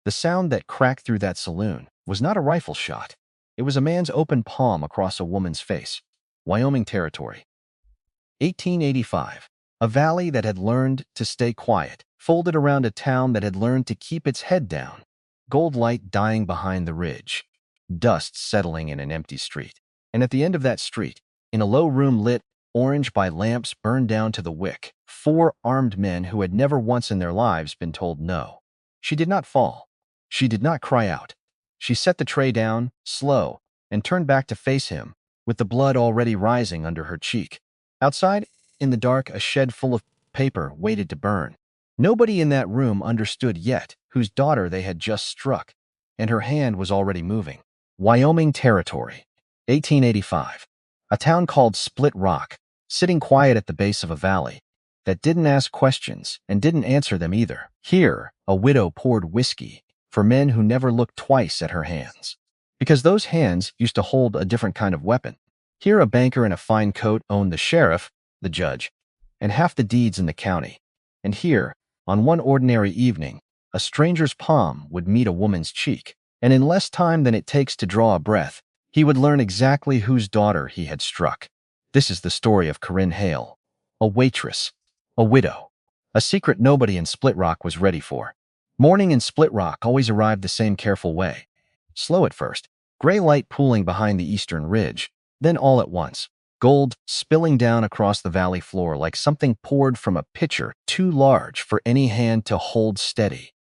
The sound that cracked through that saloon was not a rifle shot. It was a man's open palm across a woman's face. Wyoming Territory. 1885. A valley that had learned to stay quiet, folded around a town that had learned to keep its head down. Gold light dying behind the ridge. Dust settling in an empty street. And at the end of that street, in a low room lit orange by lamps burned down to the wick, 4 armed men who had never once in their lives been told no. She did not fall. She did not cry out. She set the tray down, slow, and turned back to face him, with the blood already rising under her cheek. Outside, in the dark, a shed full of paper waited to burn. Nobody in that room understood yet whose daughter they had just struck, and her hand was already moving. Wyoming Territory. 1885. A town called Split Rock, sitting quiet at the base of a valley, that didn't ask questions and didn't answer them either. Here, a widow poured whiskey for men who never looked twice at her hands, because those hands used to hold a different kind of weapon. Here, a banker in a fine coat owned the sheriff, the judge, and half the deeds in the county. And here, on one ordinary evening, a stranger's palm would meet a woman's cheek, and in less time than it takes to draw a breath, he would learn exactly whose daughter he had struck. This is the story of Corinne Hale, a waitress, a widow, a secret nobody in Split Rock was ready for. Morning in Split Rock always arrived the same careful way. Slow at first, gray light pooling behind the eastern ridge, then all at once, gold spilling down across the valley floor like something poured from a pitcher too large for any hand to hold steady.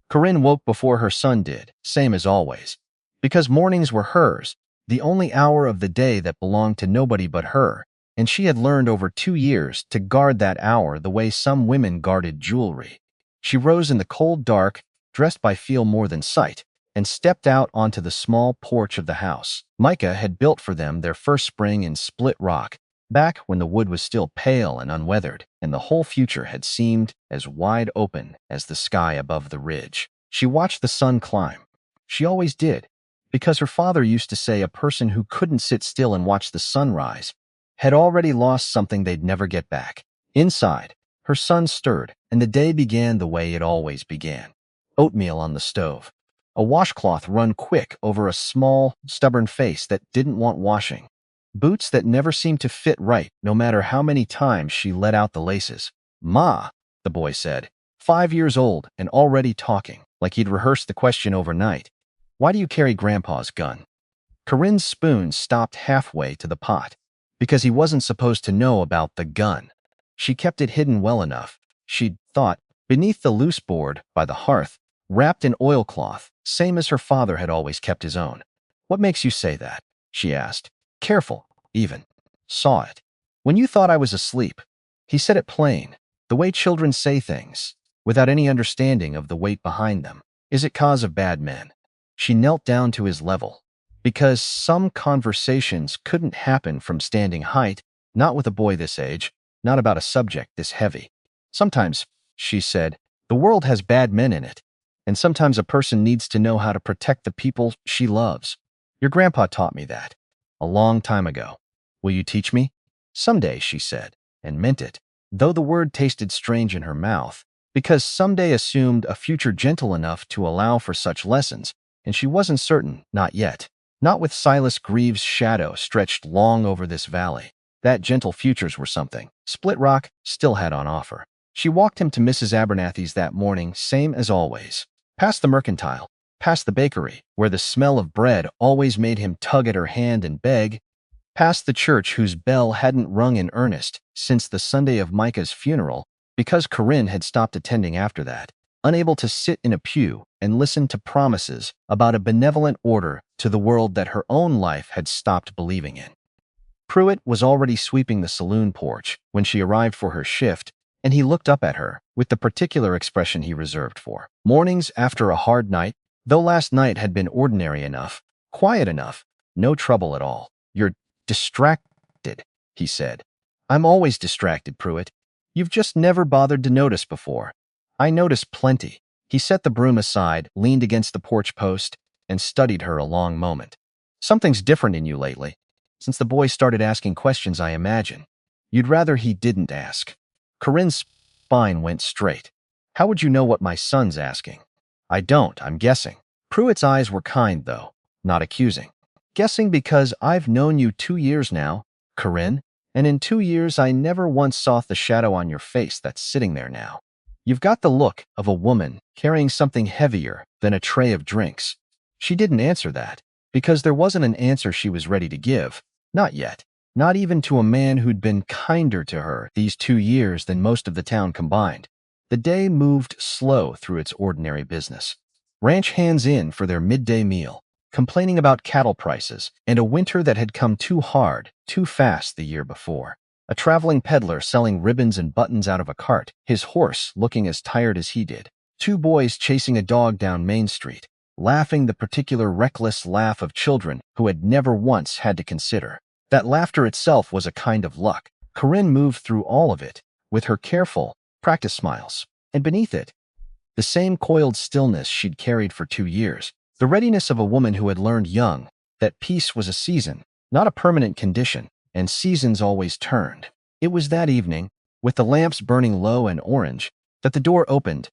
Corinne woke before her son did, same as always, because mornings were hers, the only hour of the day that belonged to nobody but her, and she had learned over 2 years to guard that hour the way some women guarded jewelry. She rose in the cold dark, dressed by feel more than sight, and stepped out onto the small porch of the house Micah had built for them their first spring in Split Rock, back when the wood was still pale and unweathered, and the whole future had seemed as wide open as the sky above the ridge. She watched the sun climb. She always did, because her father used to say a person who couldn't sit still and watch the sunrise had already lost something they'd never get back. Inside, her son stirred, and the day began the way it always began. Oatmeal on the stove. A washcloth run quick over a small, stubborn face that didn't want washing. Boots that never seemed to fit right, no matter how many times she let out the laces. "Ma," the boy said, 5 years old and already talking, like he'd rehearsed the question overnight. "Why do you carry Grandpa's gun?" Corinne's spoon stopped halfway to the pot, because he wasn't supposed to know about the gun. She kept it hidden well enough, she'd thought, beneath the loose board by the hearth, wrapped in oilcloth, same as her father had always kept his own. "What makes you say that?" she asked. "Careful, even." "Saw it. When you thought I was asleep." He said it plain, the way children say things, without any understanding of the weight behind them. "Is it cause of bad men?" She knelt down to his level, because some conversations couldn't happen from standing height, not with a boy this age, not about a subject this heavy. "Sometimes," she said, "the world has bad men in it, and sometimes a person needs to know how to protect the people she loves. Your grandpa taught me that, a long time ago. Will you teach me?" "Someday," she said, and meant it, though the word tasted strange in her mouth, because someday assumed a future gentle enough to allow for such lessons, and she wasn't certain, not yet. Not with Silas Grieve's shadow stretched long over this valley. That gentle futures were something Split Rock still had on offer. She walked him to Mrs. Abernathy's that morning, same as always. Past the mercantile, past the bakery, where the smell of bread always made him tug at her hand and beg, past the church whose bell hadn't rung in earnest since the Sunday of Micah's funeral, because Corinne had stopped attending after that, unable to sit in a pew and listen to promises about a benevolent order to the world that her own life had stopped believing in. Pruitt was already sweeping the saloon porch when she arrived for her shift, and he looked up at her with the particular expression he reserved for mornings after a hard night, though last night had been ordinary enough, quiet enough, no trouble at all. "You're distracted," he said. "I'm always distracted, Pruitt. You've just never bothered to notice before." "I notice plenty." He set the broom aside, leaned against the porch post, and studied her a long moment. "Something's different in you lately. Since the boy started asking questions, I imagine. You'd rather he didn't ask." Corinne's spine went straight. "How would you know what my son's asking?" I don't, I'm guessing. Pruitt's eyes were kind, though, not accusing. Guessing because I've known you 2 years now, Corinne, and in 2 years I never once saw the shadow on your face that's sitting there now. You've got the look of a woman carrying something heavier than a tray of drinks. She didn't answer that, because there wasn't an answer she was ready to give. Not yet. Not even to a man who'd been kinder to her these 2 years than most of the town combined. The day moved slow through its ordinary business. Ranch hands in for their midday meal, complaining about cattle prices and a winter that had come too hard, too fast the year before. A traveling peddler selling ribbons and buttons out of a cart, his horse looking as tired as he did. Two boys chasing a dog down Main Street, laughing the particular reckless laugh of children who had never once had to consider. That laughter itself was a kind of luck. Corinne moved through all of it, with her careful, practiced smiles. And beneath it, the same coiled stillness she'd carried for 2 years. The readiness of a woman who had learned young that peace was a season, not a permanent condition, and seasons always turned. It was that evening, with the lamps burning low and orange, that the door opened,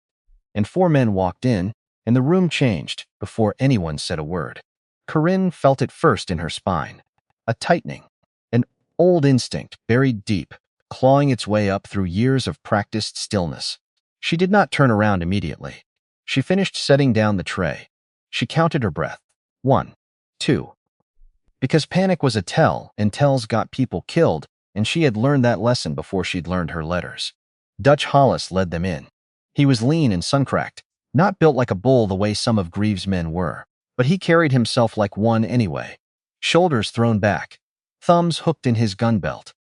and 4 men walked in, and the room changed before anyone said a word. Corinne felt it first in her spine, a tightening, an old instinct buried deep, clawing its way up through years of practiced stillness. She did not turn around immediately. She finished setting down the tray. She counted her breath. 1, 2. Because panic was a tell, and tells got people killed, and she had learned that lesson before she'd learned her letters. Dutch Hollis led them in. He was lean and sun-cracked, not built like a bull the way some of Grieve's men were, but he carried himself like one anyway. Shoulders thrown back, thumbs hooked in his gun belt,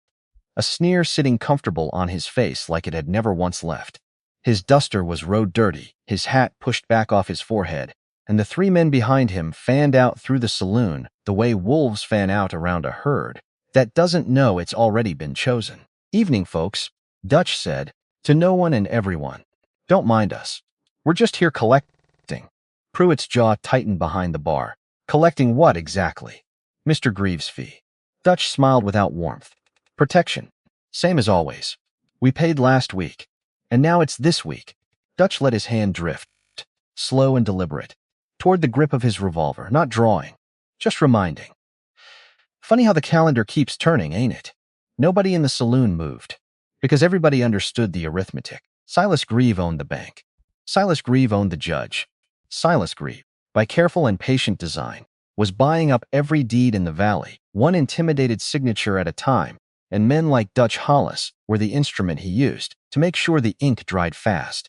a sneer sitting comfortable on his face like it had never once left. His duster was road dirty, his hat pushed back off his forehead, and the 3 men behind him fanned out through the saloon the way wolves fan out around a herd that doesn't know it's already been chosen. Evening, folks, Dutch said, to no one and everyone. Don't mind us. We're just here collecting. Pruitt's jaw tightened behind the bar. Collecting what exactly? Mr. Grieve's fee. Dutch smiled without warmth. Protection. Same as always. We paid last week, and now it's this week. Dutch let his hand drift, slow and deliberate, toward the grip of his revolver, not drawing, just reminding. Funny how the calendar keeps turning, ain't it? Nobody in the saloon moved, because everybody understood the arithmetic. Silas Grieve owned the bank. Silas Grieve owned the judge. Silas Grieve, by careful and patient design, was buying up every deed in the valley, one intimidated signature at a time, and men like Dutch Hollis were the instrument he used to make sure the ink dried fast.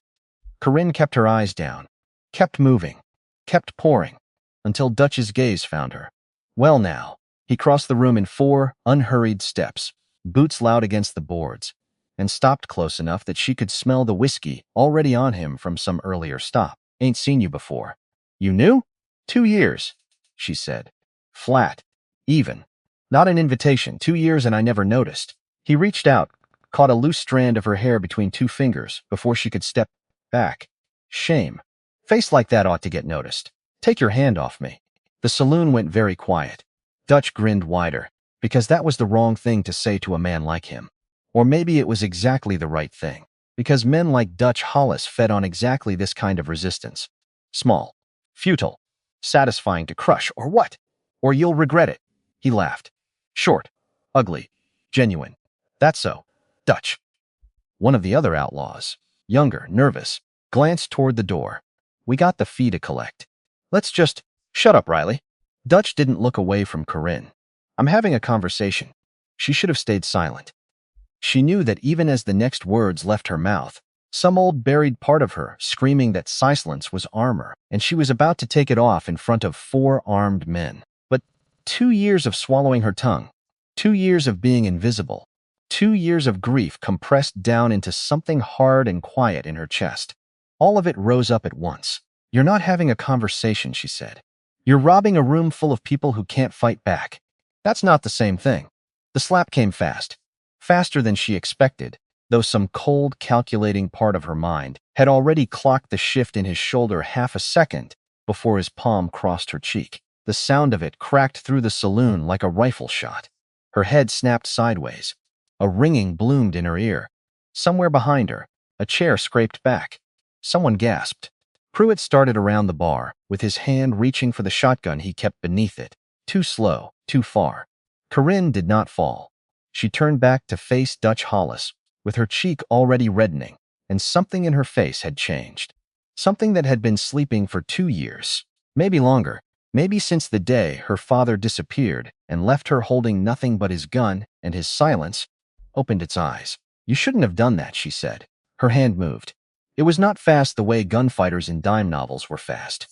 Corinne kept her eyes down, kept moving, kept pouring, until Dutch's gaze found her. Well now, he crossed the room in 4 unhurried steps, boots loud against the boards, and stopped close enough that she could smell the whiskey already on him from some earlier stop. Ain't seen you before. You knew? 2 years, she said. Flat. Even. Not an invitation. 2 years and I never noticed. He reached out, caught a loose strand of her hair between 2 fingers before she could step back. Shame. Face like that ought to get noticed. Take your hand off me. The saloon went very quiet. Dutch grinned wider, because that was the wrong thing to say to a man like him. Or maybe it was exactly the right thing, because men like Dutch Hollis fed on exactly this kind of resistance. Small, futile, satisfying to crush, or what? Or you'll regret it. He laughed. Short, ugly, genuine. That's so. Dutch. One of the other outlaws, younger, nervous, glanced toward the door. We got the fee to collect. Let's just... Shut up, Riley. Dutch didn't look away from Corinne. I'm having a conversation. She should have stayed silent. She knew that even as the next words left her mouth, some old buried part of her screaming that silence was armor, and she was about to take it off in front of 4 armed men. But 2 years of swallowing her tongue, 2 years of being invisible, 2 years of grief compressed down into something hard and quiet in her chest. All of it rose up at once. You're not having a conversation, she said. You're robbing a room full of people who can't fight back. That's not the same thing. The slap came fast, faster than she expected, though some cold, calculating part of her mind had already clocked the shift in his shoulder half a second before his palm crossed her cheek. The sound of it cracked through the saloon like a rifle shot. Her head snapped sideways. A ringing bloomed in her ear. Somewhere behind her, a chair scraped back. Someone gasped. Pruitt started around the bar, with his hand reaching for the shotgun he kept beneath it. Too slow, too far. Corinne did not fall. She turned back to face Dutch Hollis, with her cheek already reddening, and something in her face had changed. Something that had been sleeping for 2 years, maybe longer, maybe since the day her father disappeared and left her holding nothing but his gun, and his silence opened its eyes. "You shouldn't have done that," she said. Her hand moved. It was not fast the way gunfighters in dime novels were fast.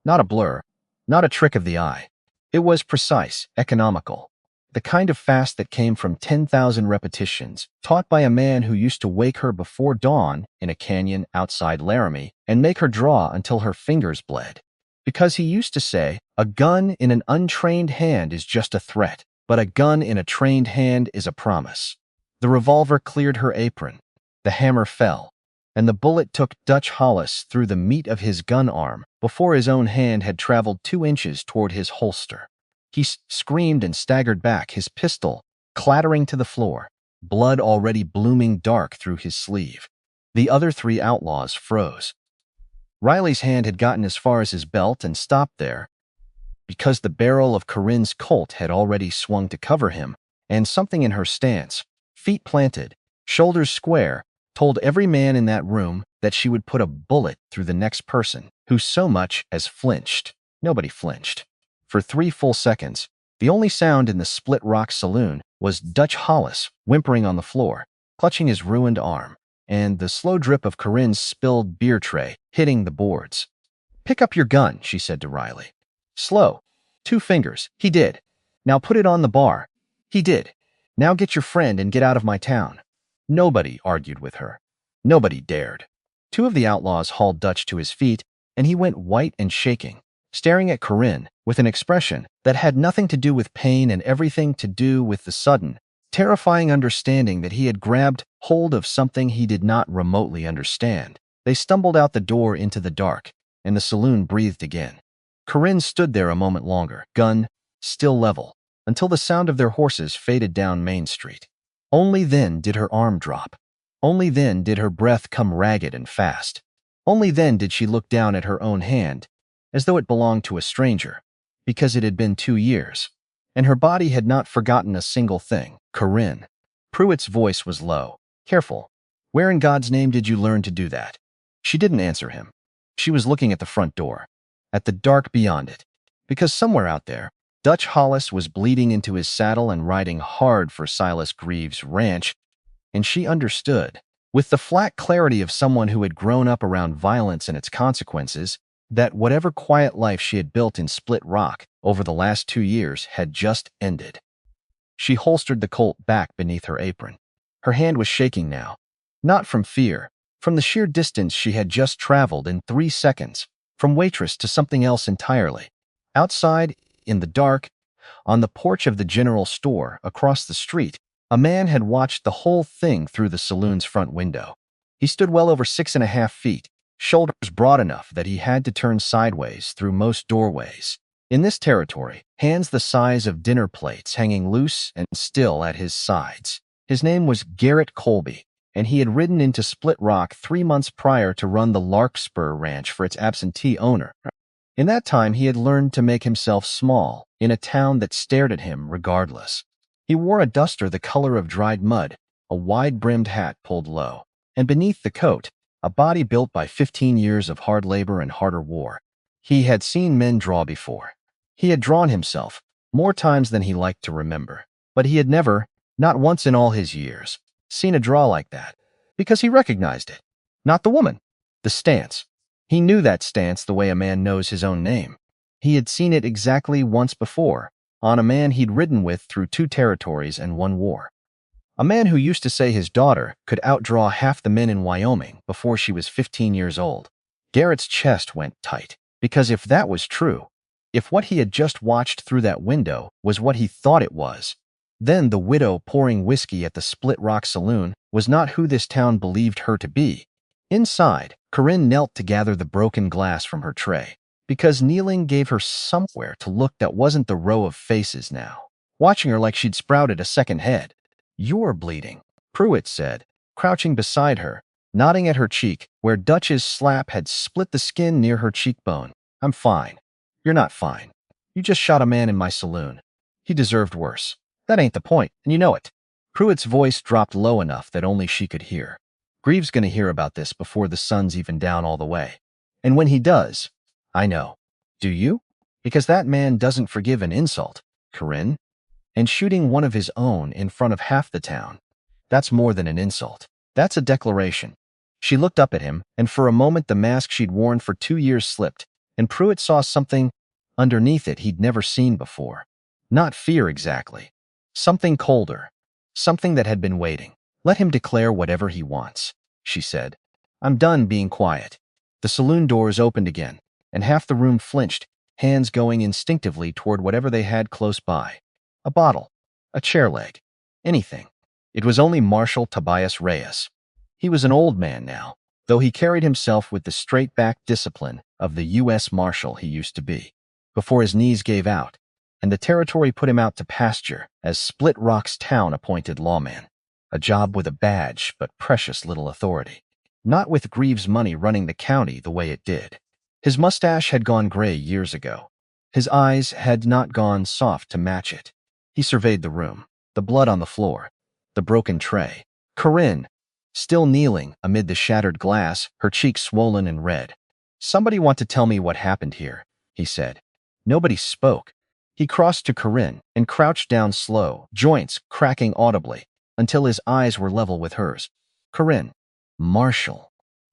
Not a blur, not a trick of the eye. It was precise, economical. The kind of fast that came from 10,000 repetitions, taught by a man who used to wake her before dawn in a canyon outside Laramie and make her draw until her fingers bled. Because he used to say, a gun in an untrained hand is just a threat, but a gun in a trained hand is a promise. The revolver cleared her apron. The hammer fell, and the bullet took Dutch Hollis through the meat of his gun arm before his own hand had traveled 2 inches toward his holster. He screamed and staggered back, his pistol clattering to the floor, blood already blooming dark through his sleeve. The other 3 outlaws froze. Riley's hand had gotten as far as his belt and stopped there, because the barrel of Corinne's Colt had already swung to cover him, and something in her stance, feet planted, shoulders square, told every man in that room that she would put a bullet through the next person who so much as flinched. Nobody flinched. For 3 full seconds, the only sound in the Split Rock Saloon was Dutch Hollis whimpering on the floor, clutching his ruined arm, and the slow drip of Corinne's spilled beer tray hitting the boards. "Pick up your gun," she said to Riley. "Slow. 2 fingers." He did. "Now put it on the bar." He did. "Now get your friend and get out of my town." Nobody argued with her. Nobody dared. 2 of the outlaws hauled Dutch to his feet, and he went white and shaking, staring at Corinne with an expression that had nothing to do with pain and everything to do with the sudden, terrifying understanding that he had grabbed hold of something he did not remotely understand. They stumbled out the door into the dark, and the saloon breathed again. Corinne stood there a moment longer, gun still level, until the sound of their horses faded down Main Street. Only then did her arm drop. Only then did her breath come ragged and fast. Only then did she look down at her own hand, as though it belonged to a stranger, because it had been 2 years, and her body had not forgotten a single thing. "Corinne." Pruitt's voice was low, careful. "Where in God's name did you learn to do that?" She didn't answer him. She was looking at the front door, at the dark beyond it, because somewhere out there, Dutch Hollis was bleeding into his saddle and riding hard for Silas Grieve's ranch, and she understood, with the flat clarity of someone who had grown up around violence and its consequences, that whatever quiet life she had built in Split Rock over the last 2 years had just ended. She holstered the Colt back beneath her apron. Her hand was shaking now, not from fear, from the sheer distance she had just traveled in 3 seconds, from Waitress to something else entirely. Outside, in the dark, on the porch of the general store across the street, a man had watched the whole thing through the saloon's front window. He stood well over 6.5 feet, shoulders broad enough that he had to turn sideways through most doorways. In this territory, hands the size of dinner plates hanging loose and still at his sides. His name was Garrett Colby, and he had ridden into Split Rock 3 months prior to run the Larkspur Ranch for its absentee owner. In that time, he had learned to make himself small in a town that stared at him regardless. He wore a duster the color of dried mud, a wide-brimmed hat pulled low, and beneath the coat, a body built by 15 years of hard labor and harder war. He had seen men draw before. He had drawn himself, more times than he liked to remember, but he had never, not once in all his years, seen a draw like that, because he recognized it. Not the woman, the stance. He knew that stance the way a man knows his own name. He had seen it exactly once before, on a man he'd ridden with through 2 territories and 1 war. A man who used to say his daughter could outdraw half the men in Wyoming before she was 15 years old. Garrett's chest went tight, because if that was true, if what he had just watched through that window was what he thought it was, then the widow pouring whiskey at the Split Rock Saloon was not who this town believed her to be. Inside, Corinne knelt to gather the broken glass from her tray, because kneeling gave her somewhere to look that wasn't the row of faces now, watching her like she'd sprouted a second head. "You're bleeding," Pruitt said, crouching beside her, nodding at her cheek, where Dutch's slap had split the skin near her cheekbone. I'm fine. You're not fine. You just shot a man in my saloon. He deserved worse. That ain't the point, and you know it. Pruitt's voice dropped low enough that only she could hear. Grieve's gonna hear about this before the sun's even down all the way. And when he does, I know. Do you? Because that man doesn't forgive an insult, Corinne. And shooting one of his own in front of half the town. That's more than an insult. That's a declaration. She looked up at him, and for a moment the mask she'd worn for 2 years slipped, and Pruitt saw something underneath it he'd never seen before. Not fear exactly. Something colder. Something that had been waiting. Let him declare whatever he wants, she said. I'm done being quiet. The saloon doors opened again, and half the room flinched, hands going instinctively toward whatever they had close by. A bottle. A chair leg. Anything. It was only Marshal Tobias Reyes. He was an old man now, though he carried himself with the straight-back discipline of the U.S. Marshal he used to be, before his knees gave out, and the territory put him out to pasture as Split Rock's town-appointed lawman. A job with a badge, but precious little authority. Not with Grieve's money running the county the way it did. His mustache had gone gray years ago. His eyes had not gone soft to match it. He surveyed the room, the blood on the floor, the broken tray. Corinne, still kneeling amid the shattered glass, her cheeks swollen and red. Somebody want to tell me what happened here, he said. Nobody spoke. He crossed to Corinne and crouched down slow, joints cracking audibly, until his eyes were level with hers. Corinne. Marshal.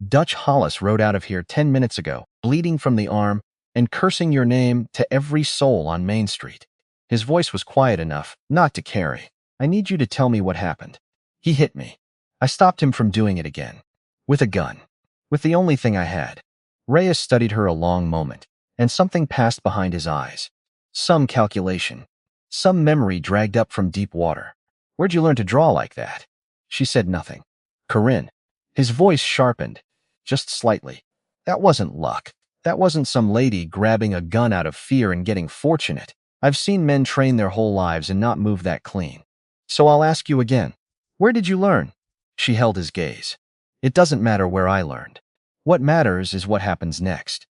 Dutch Hollis rode out of here 10 minutes ago, bleeding from the arm and cursing your name to every soul on Main Street. His voice was quiet enough not to carry. I need you to tell me what happened. He hit me. I stopped him from doing it again. With a gun. With the only thing I had. Reyes studied her a long moment, and something passed behind his eyes. Some calculation. Some memory dragged up from deep water. Where'd you learn to draw like that? She said nothing. Corinne. His voice sharpened, just slightly. That wasn't luck. That wasn't some lady grabbing a gun out of fear and getting fortunate. I've seen men train their whole lives and not move that clean. So I'll ask you again. Where did you learn? She held his gaze. It doesn't matter where I learned. What matters is what happens next.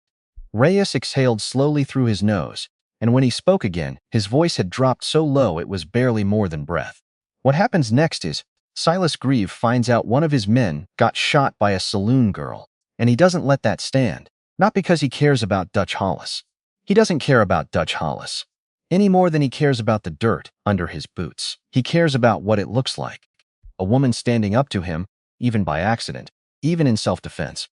Reyes exhaled slowly through his nose, and when he spoke again, his voice had dropped so low it was barely more than breath. What happens next is, Silas Grieve finds out one of his men got shot by a saloon girl, and he doesn't let that stand. Not because he cares about Dutch Hollis. He doesn't care about Dutch Hollis, any more than he cares about the dirt under his boots. He cares about what it looks like. A woman standing up to him, even by accident, even in self-defense.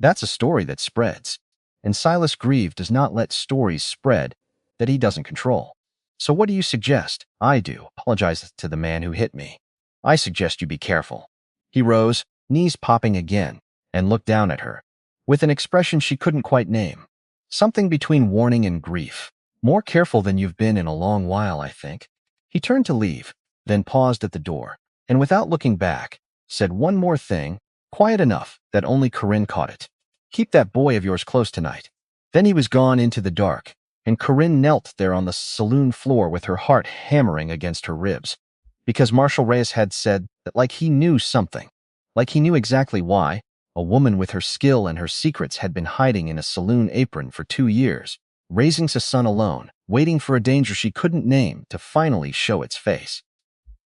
That's a story that spreads. And Silas Grieve does not let stories spread that he doesn't control. So what do you suggest? I do. Apologize to the man who hit me. I suggest you be careful. He rose, knees popping again, and looked down at her, with an expression she couldn't quite name. Something between warning and grief. More careful than you've been in a long while, I think. He turned to leave, then paused at the door, and without looking back, said one more thing, quiet enough that only Corinne caught it. Keep that boy of yours close tonight. Then he was gone into the dark, and Corinne knelt there on the saloon floor with her heart hammering against her ribs. Because Marshal Reyes had said that like he knew something, like he knew exactly why, a woman with her skill and her secrets had been hiding in a saloon apron for 2 years, raising a son alone, waiting for a danger she couldn't name to finally show its face.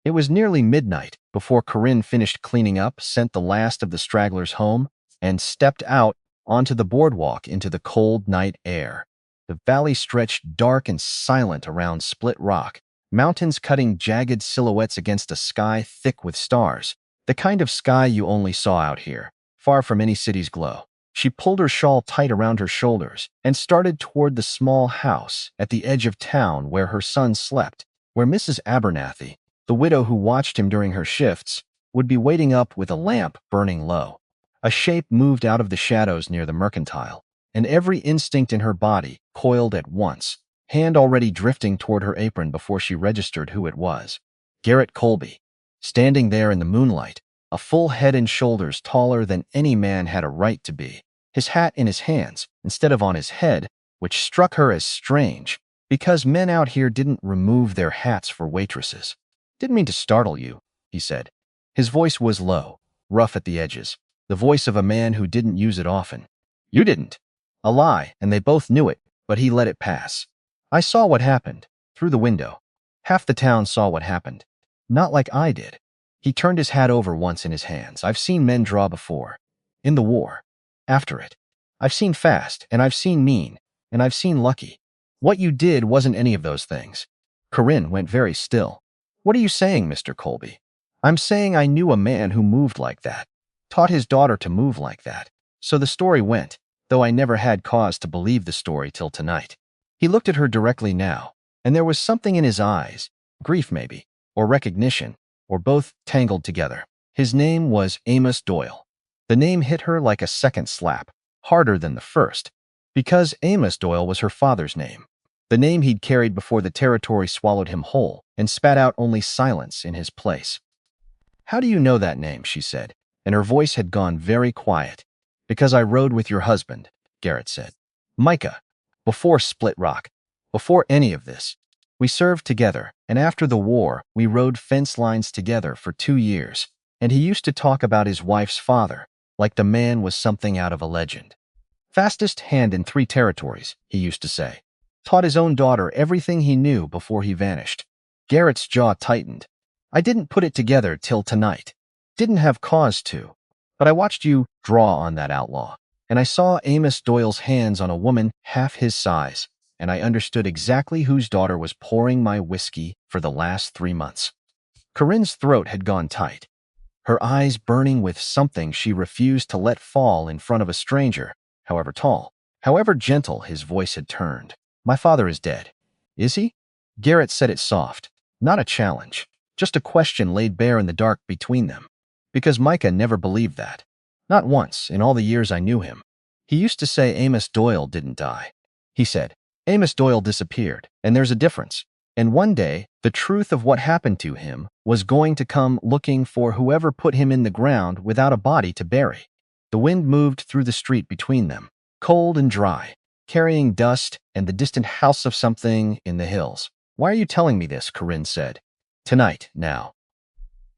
It was nearly midnight before Corinne finished cleaning up, sent the last of the stragglers home, and stepped out onto the boardwalk into the cold night air. The valley stretched dark and silent around Split Rock, mountains cutting jagged silhouettes against a sky thick with stars, the kind of sky you only saw out here, far from any city's glow. She pulled her shawl tight around her shoulders and started toward the small house at the edge of town where her son slept, where Mrs. Abernathy, the widow who watched him during her shifts, would be waiting up with a lamp burning low. A shape moved out of the shadows near the mercantile, and every instinct in her body coiled at once, hand already drifting toward her apron before she registered who it was. Garrett Colby, standing there in the moonlight, a full head and shoulders taller than any man had a right to be, his hat in his hands instead of on his head, which struck her as strange, because men out here didn't remove their hats for waitresses. Didn't mean to startle you, he said. His voice was low, rough at the edges. the voice of a man who didn't use it often. You didn't. A lie, and they both knew it, but he let it pass. I saw what happened, through the window. Half the town saw what happened. Not like I did. He turned his hat over once in his hands. I've seen men draw before. In the war. After it. I've seen fast, and I've seen mean, and I've seen lucky. What you did wasn't any of those things. Corinne went very still. What are you saying, Mr. Colby? I'm saying I knew a man who moved like that. Taught his daughter to move like that. So the story went, though I never had cause to believe the story till tonight. He looked at her directly now, and there was something in his eyes, grief maybe, or recognition, or both tangled together. His name was Amos Doyle. The name hit her like a second slap, harder than the first, because Amos Doyle was her father's name. The name he'd carried before the territory swallowed him whole and spat out only silence in his place. How do you know that name, she said, and her voice had gone very quiet. Because I rode with your husband, Garrett said. Micah, before Split Rock, before any of this. We served together, and after the war, we rode fence lines together for 2 years, and he used to talk about his wife's father, like the man was something out of a legend. Fastest hand in 3 territories, he used to say. Taught his own daughter everything he knew before he vanished. Garrett's jaw tightened. I didn't put it together till tonight. Didn't have cause to. But I watched you draw on that outlaw, and I saw Amos Doyle's hands on a woman half his size, and I understood exactly whose daughter was pouring my whiskey for the last 3 months. Corinne's throat had gone tight, her eyes burning with something she refused to let fall in front of a stranger, however tall, however gentle his voice had turned. My father is dead. Is he? Garrett said it soft, not a challenge, just a question laid bare in the dark between them. Because Micah never believed that. Not once in all the years I knew him. He used to say Amos Doyle didn't die. He said, Amos Doyle disappeared, and there's a difference. And one day, the truth of what happened to him was going to come looking for whoever put him in the ground without a body to bury. The wind moved through the street between them, cold and dry, carrying dust and the distant house of something in the hills. Why are you telling me this? Corinne said. Tonight, now.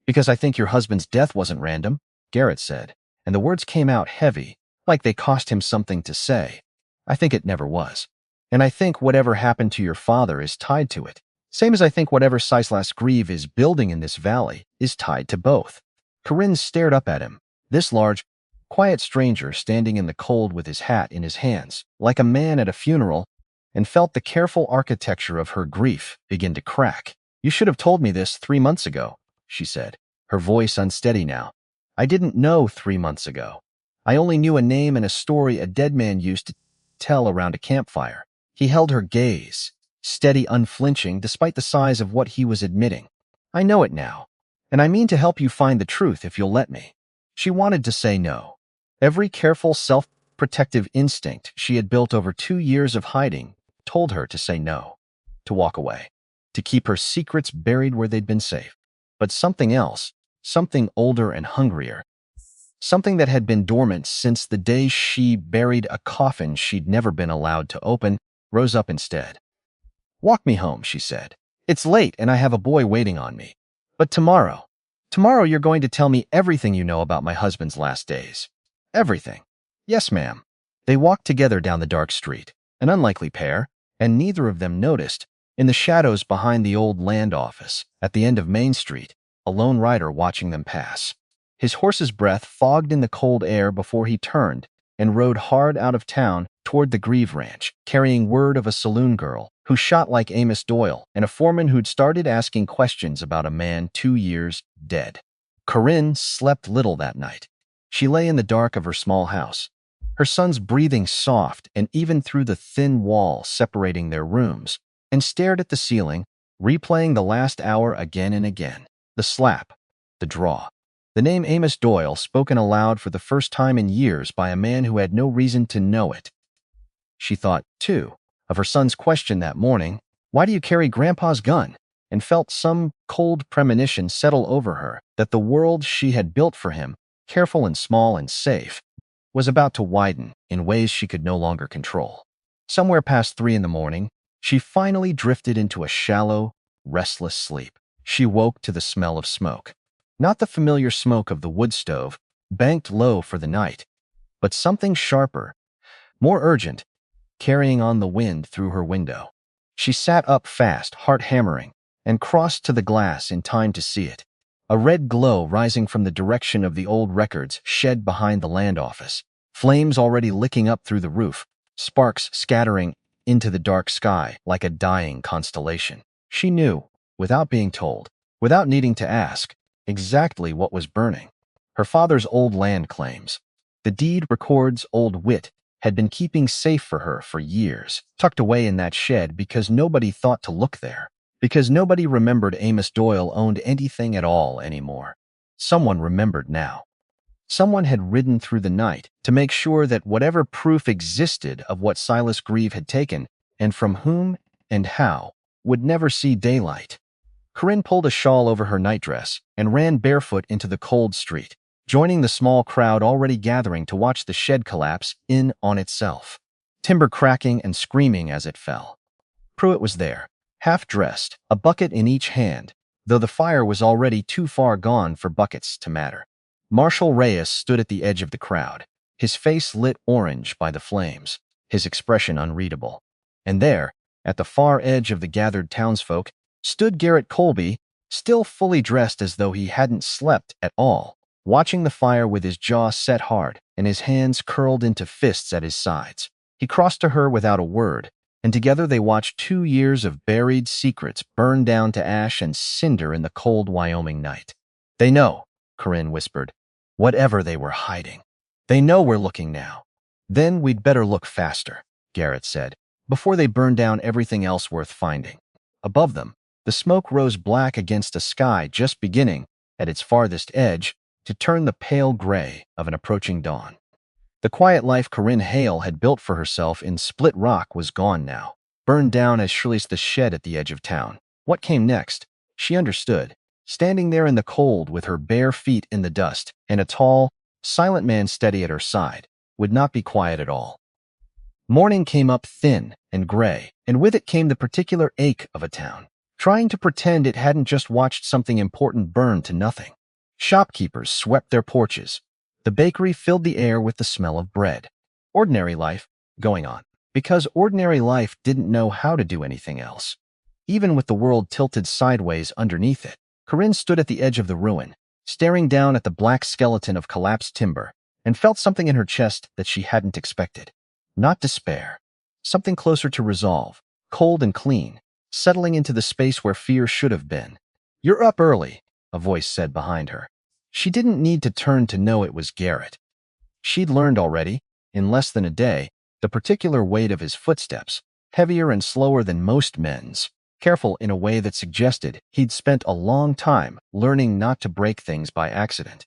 Because I think your husband's death wasn't random, Garrett said, and the words came out heavy, like they cost him something to say. I think it never was. And I think whatever happened to your father is tied to it. Same as I think whatever Silas Grieve is building in this valley is tied to both. Corinne stared up at him, this large, quiet stranger standing in the cold with his hat in his hands, like a man at a funeral, and felt the careful architecture of her grief begin to crack. You should have told me this 3 months ago, she said, her voice unsteady now. I didn't know 3 months ago. I only knew a name and a story a dead man used to tell around a campfire. He held her gaze, steady, unflinching, despite the size of what he was admitting. I know it now, and I mean to help you find the truth if you'll let me. She wanted to say no. Every careful, self-protective instinct she had built over 2 years of hiding told her to say no, to walk away, to keep her secrets buried where they'd been safe. But something else, something older and hungrier, something that had been dormant since the day she buried a coffin she'd never been allowed to open, rose up instead. Walk me home, she said. It's late and I have a boy waiting on me. But tomorrow you're going to tell me everything you know about my husband's last days. Everything. Yes, ma'am. They walked together down the dark street, an unlikely pair, and neither of them noticed, in the shadows behind the old land office, at the end of Main Street, a lone rider watching them pass. His horse's breath fogged in the cold air before he turned and rode hard out of town toward the Grieve Ranch, carrying word of a saloon girl who shot like Amos Doyle and a foreman who'd started asking questions about a man 2 years dead. Corinne slept little that night. She lay in the dark of her small house, her son's breathing soft and even through the thin wall separating their rooms, and stared at the ceiling, replaying the last hour again and again. The slap, the draw. The name Amos Doyle spoken aloud for the first time in years by a man who had no reason to know it. She thought, too, of her son's question that morning, "Why do you carry Grandpa's gun?" and felt some cold premonition settle over her that the world she had built for him, careful and small and safe, was about to widen in ways she could no longer control. Somewhere past 3 in the morning, she finally drifted into a shallow, restless sleep. She woke to the smell of smoke. Not the familiar smoke of the wood stove, banked low for the night, but something sharper, more urgent, carrying on the wind through her window. She sat up fast, heart hammering, and crossed to the glass in time to see it. A red glow rising from the direction of the old records shed behind the land office, flames already licking up through the roof, sparks scattering into the dark sky like a dying constellation. She knew, without being told, without needing to ask, exactly what was burning. Her father's old land claims. The deed records old Wit had been keeping safe for her for years, tucked away in that shed because nobody thought to look there, because nobody remembered Amos Doyle owned anything at all anymore. Someone remembered now. Someone had ridden through the night to make sure that whatever proof existed of what Silas Grieve had taken, and from whom and how, would never see daylight. Corinne pulled a shawl over her nightdress and ran barefoot into the cold street, joining the small crowd already gathering to watch the shed collapse in on itself, timber cracking and screaming as it fell. Pruitt was there, half-dressed, a bucket in each hand, though the fire was already too far gone for buckets to matter. Marshal Reyes stood at the edge of the crowd, his face lit orange by the flames, his expression unreadable. And there, at the far edge of the gathered townsfolk, stood Garrett Colby, still fully dressed as though he hadn't slept at all, watching the fire with his jaw set hard and his hands curled into fists at his sides. He crossed to her without a word, and together they watched 2 years of buried secrets burn down to ash and cinder in the cold Wyoming night. "They know," Corinne whispered, "whatever they were hiding. They know we're looking now." "Then we'd better look faster," Garrett said, "before they burn down everything else worth finding." Above them, the smoke rose black against a sky just beginning, at its farthest edge, to turn the pale gray of an approaching dawn. The quiet life Corinne Hale had built for herself in Split Rock was gone now, burned down as surely as the shed at the edge of town. What came next? She understood, standing there in the cold with her bare feet in the dust and a tall, silent man steady at her side, would not be quiet at all. Morning came up thin and gray, and with it came the particular ache of a town, trying to pretend it hadn't just watched something important burn to nothing. Shopkeepers swept their porches. The bakery filled the air with the smell of bread. Ordinary life going on, because ordinary life didn't know how to do anything else. Even with the world tilted sideways underneath it, Corinne stood at the edge of the ruin, staring down at the black skeleton of collapsed timber, and felt something in her chest that she hadn't expected. Not despair. Something closer to resolve, cold and clean, settling into the space where fear should have been. "You're up early," a voice said behind her. She didn't need to turn to know it was Garrett. She'd learned already, in less than a day, the particular weight of his footsteps, heavier and slower than most men's, careful in a way that suggested he'd spent a long time learning not to break things by accident.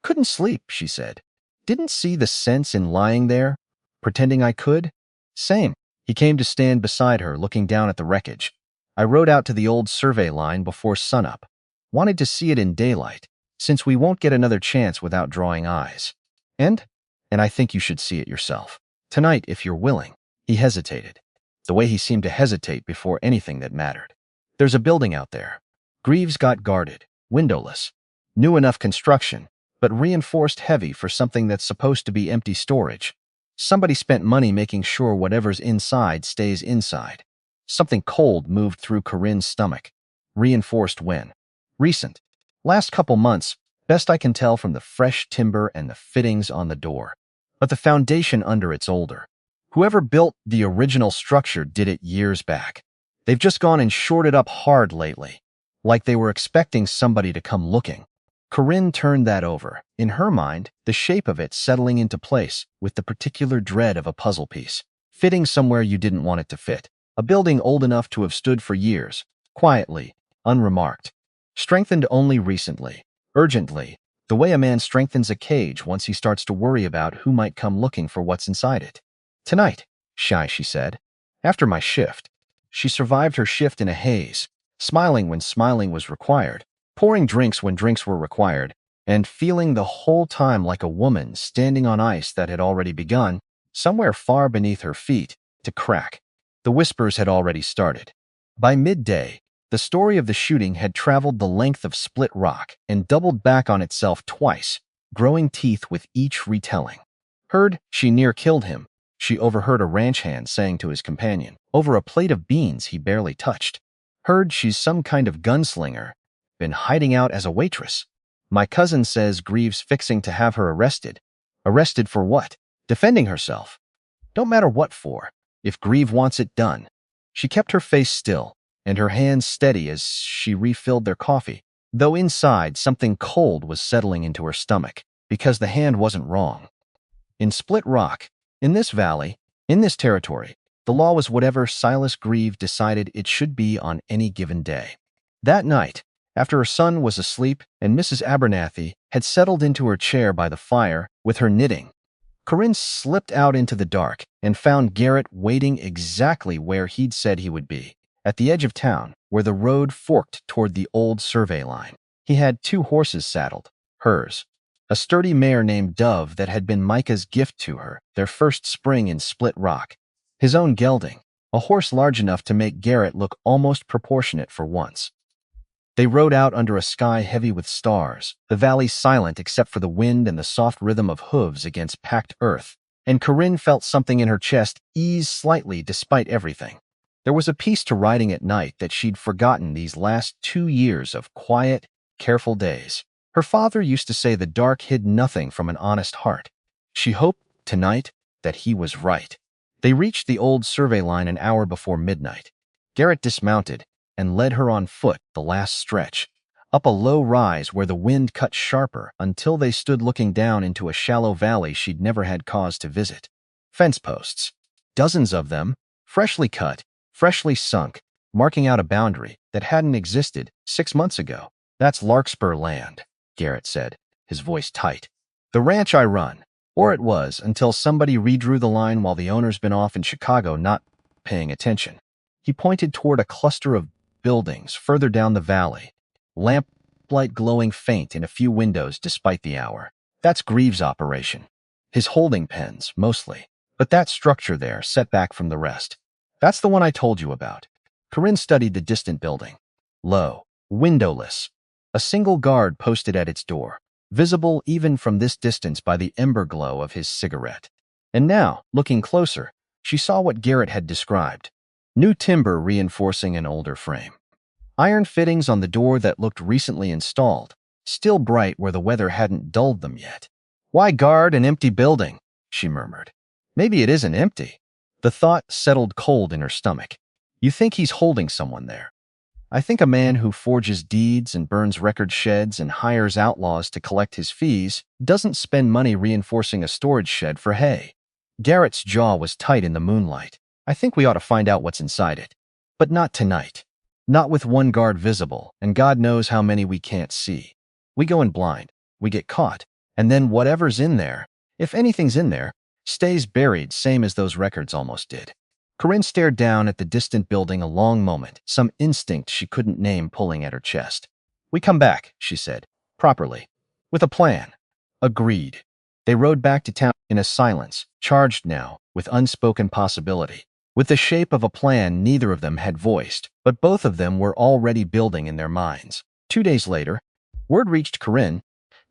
"Couldn't sleep," she said. "Didn't see the sense in lying there, pretending I could." "Same." He came to stand beside her, looking down at the wreckage. "I rode out to the old survey line before sunup. Wanted to see it in daylight, since we won't get another chance without drawing eyes. And I think you should see it yourself. Tonight, if you're willing." He hesitated, the way he seemed to hesitate before anything that mattered. "There's a building out there. Grieve's got guarded, windowless. New enough construction, but reinforced heavy for something that's supposed to be empty storage. Somebody spent money making sure whatever's inside stays inside." Something cold moved through Corinne's stomach. "Reinforced when?" "Recent. Last couple months, best I can tell from the fresh timber and the fittings on the door. But the foundation under it's older. Whoever built the original structure did it years back. They've just gone and shored it up hard lately, like they were expecting somebody to come looking." Corinne turned that over, in her mind, the shape of it settling into place with the particular dread of a puzzle piece, fitting somewhere you didn't want it to fit. A building old enough to have stood for years, quietly, unremarked. Strengthened only recently, urgently, the way a man strengthens a cage once he starts to worry about who might come looking for what's inside it. "Tonight," she said. "After my shift." She survived her shift in a haze, smiling when smiling was required, pouring drinks when drinks were required, and feeling the whole time like a woman standing on ice that had already begun, somewhere far beneath her feet, to crack. The whispers had already started. By midday, the story of the shooting had traveled the length of Split Rock and doubled back on itself twice, growing teeth with each retelling. Heard she near killed him. She overheard a ranch hand saying to his companion, over a plate of beans he barely touched. Heard she's some kind of gunslinger, been hiding out as a waitress. My cousin says Grieve's fixing to have her arrested. Arrested for what? Defending herself. Don't matter what for, if Grieve wants it done. She kept her face still, and her hands steady as she refilled their coffee, though inside something cold was settling into her stomach, because the hand wasn't wrong. In Split Rock, in this valley, in this territory, the law was whatever Silas Grieve decided it should be on any given day. That night, after her son was asleep and Mrs. Abernathy had settled into her chair by the fire with her knitting, Corinne slipped out into the dark and found Garrett waiting exactly where he'd said he would be, at the edge of town, where the road forked toward the old survey line. He had 2 horses saddled, hers, a sturdy mare named Dove that had been Micah's gift to her, their first spring in Split Rock, his own gelding, a horse large enough to make Garrett look almost proportionate for once. They rode out under a sky heavy with stars, the valley silent except for the wind and the soft rhythm of hooves against packed earth, and Corinne felt something in her chest ease slightly despite everything. There was a peace to riding at night that she'd forgotten these last 2 years of quiet, careful days. Her father used to say the dark hid nothing from an honest heart. She hoped, tonight, that he was right. They reached the old survey line an hour before midnight. Garrett dismounted and led her on foot the last stretch, up a low rise where the wind cut sharper until they stood looking down into a shallow valley she'd never had cause to visit. Fence posts, dozens of them, freshly cut, freshly sunk, marking out a boundary that hadn't existed 6 months ago. That's Larkspur land, Garrett said, his voice tight. The ranch I run, or it was until somebody redrew the line while the owner's been off in Chicago not paying attention. He pointed toward a cluster of buildings further down the valley, lamplight glowing faint in a few windows despite the hour. That's Grieve's operation. His holding pens, mostly. But that structure there, set back from the rest. That's the one I told you about. Corinne studied the distant building. Low, windowless. A single guard posted at its door, visible even from this distance by the ember glow of his cigarette. And now, looking closer, she saw what Garrett had described. New timber reinforcing an older frame. Iron fittings on the door that looked recently installed, still bright where the weather hadn't dulled them yet. Why guard an empty building? She murmured. Maybe it isn't empty. The thought settled cold in her stomach. You think he's holding someone there. I think a man who forges deeds and burns record sheds and hires outlaws to collect his fees doesn't spend money reinforcing a storage shed for hay. Garrett's jaw was tight in the moonlight. I think we ought to find out what's inside it. But not tonight. Not with one guard visible, and God knows how many we can't see. We go in blind, we get caught, and then whatever's in there, if anything's in there, stays buried same as those records almost did. Corinne stared down at the distant building a long moment, some instinct she couldn't name pulling at her chest. We come back, she said, properly, with a plan. Agreed. They rode back to town in a silence, charged now with unspoken possibility, with the shape of a plan neither of them had voiced, but both of them were already building in their minds. 2 days later, word reached Corinne,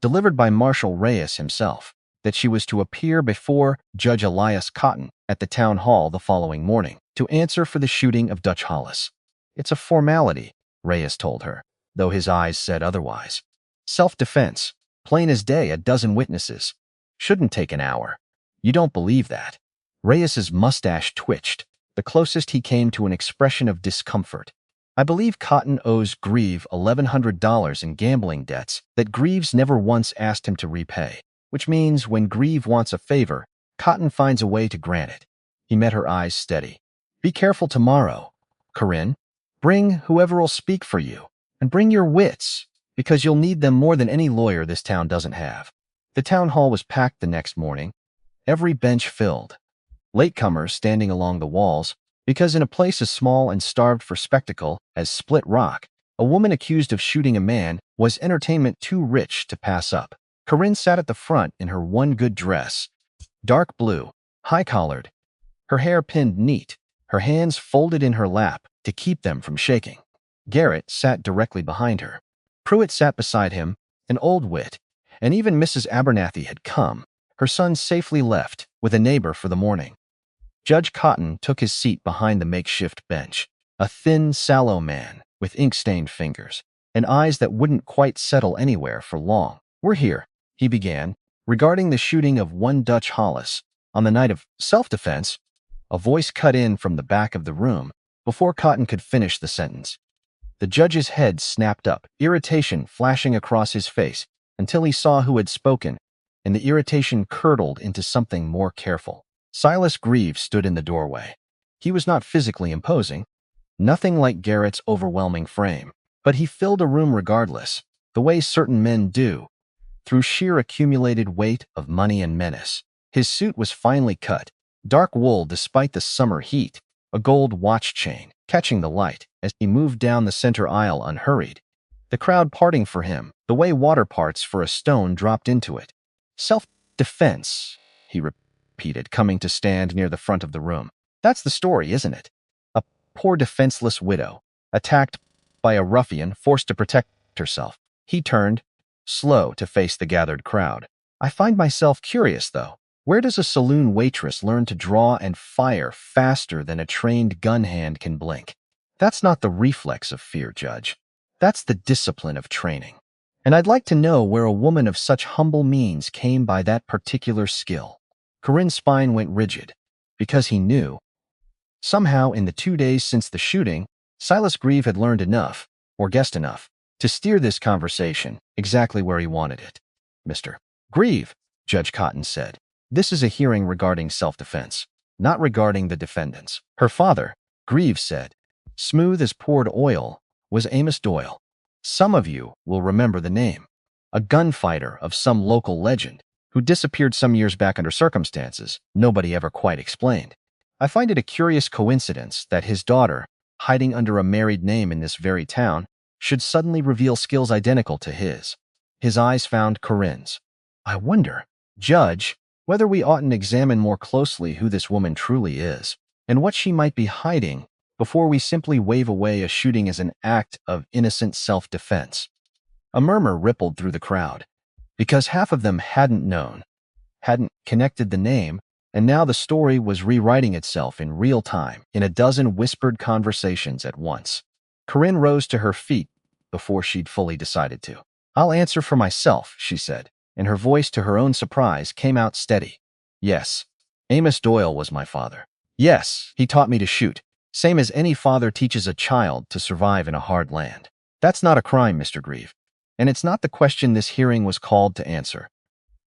delivered by Marshal Reyes himself, that she was to appear before Judge Elias Cotton at the town hall the following morning to answer for the shooting of Dutch Hollis. It's a formality, Reyes told her, though his eyes said otherwise. Self-defense, plain as day, a dozen witnesses. Shouldn't take an hour. You don't believe that. Reyes's mustache twitched, the closest he came to an expression of discomfort. I believe Cotton owes Grieve $1,100 in gambling debts that Grieve's never once asked him to repay, which means when Grieve wants a favor, Cotton finds a way to grant it. He met her eyes steady. Be careful tomorrow, Corinne. Bring whoever'll speak for you, and bring your wits, because you'll need them more than any lawyer this town doesn't have. The town hall was packed the next morning, every bench filled. Latecomers standing along the walls, because in a place as small and starved for spectacle as Split Rock, a woman accused of shooting a man was entertainment too rich to pass up. Corinne sat at the front in her one good dress, dark blue, high-collared, her hair pinned neat, her hands folded in her lap to keep them from shaking. Garrett sat directly behind her. Pruitt sat beside him, an old wit, and even Mrs. Abernathy had come. Her son safely left with a neighbor for the morning. Judge Cotton took his seat behind the makeshift bench, a thin, sallow man with ink-stained fingers and eyes that wouldn't quite settle anywhere for long. "We're here," he began, "regarding the shooting of one Dutch Hollis on the night of self-defense." A voice cut in from the back of the room before Cotton could finish the sentence. The judge's head snapped up, irritation flashing across his face until he saw who had spoken, and the irritation curdled into something more careful. Silas Grieve stood in the doorway. He was not physically imposing, nothing like Garrett's overwhelming frame, but he filled a room regardless, the way certain men do, through sheer accumulated weight of money and menace. His suit was finely cut, dark wool despite the summer heat, a gold watch chain catching the light as he moved down the center aisle unhurried, the crowd parting for him the way water parts for a stone dropped into it. "Self-defense," he repeated, coming to stand near the front of the room. "That's the story, isn't it? A poor defenseless widow, attacked by a ruffian, forced to protect herself." He turned, slow, to face the gathered crowd. "I find myself curious, though. Where does a saloon waitress learn to draw and fire faster than a trained gun hand can blink? That's not the reflex of fear, Judge. That's the discipline of training. And I'd like to know where a woman of such humble means came by that particular skill." Corinne's spine went rigid, because he knew. Somehow, in the 2 days since the shooting, Silas Grieve had learned enough, or guessed enough, to steer this conversation exactly where he wanted it. "Mr. Grieve," Judge Cotton said, "this is a hearing regarding self-defense, not regarding the defendants." Her father, Grieve said, smooth as poured oil, was Amos Doyle. Some of you will remember the name. A gunfighter of some local legend who disappeared some years back under circumstances nobody ever quite explained. I find it a curious coincidence that his daughter, hiding under a married name in this very town, should suddenly reveal skills identical to his. His eyes found Corinne's. "I wonder, Judge, whether we oughtn't examine more closely who this woman truly is, and what she might be hiding, before we simply wave away a shooting as an act of innocent self-defense." A murmur rippled through the crowd, because half of them hadn't known, hadn't connected the name, and now the story was rewriting itself in real time, in a dozen whispered conversations at once. Corinne rose to her feet before she'd fully decided to. "I'll answer for myself," she said, and her voice, to her own surprise, came out steady. "Yes, Amos Doyle was my father. Yes, he taught me to shoot, same as any father teaches a child to survive in a hard land. That's not a crime, Mr. Grieve, and it's not the question this hearing was called to answer."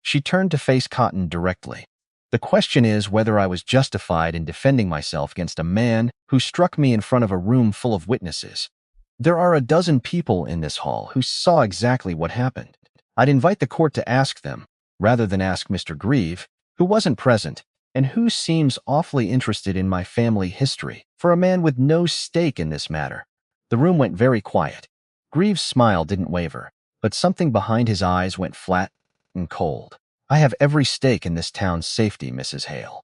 She turned to face Cotton directly. "The question is whether I was justified in defending myself against a man who struck me in front of a room full of witnesses. There are a dozen people in this hall who saw exactly what happened. I'd invite the court to ask them, rather than ask Mr. Grieve, who wasn't present, and who seems awfully interested in my family history, for a man with no stake in this matter." The room went very quiet. Grieve's smile didn't waver, but something behind his eyes went flat and cold. "I have every stake in this town's safety, Mrs. Hale.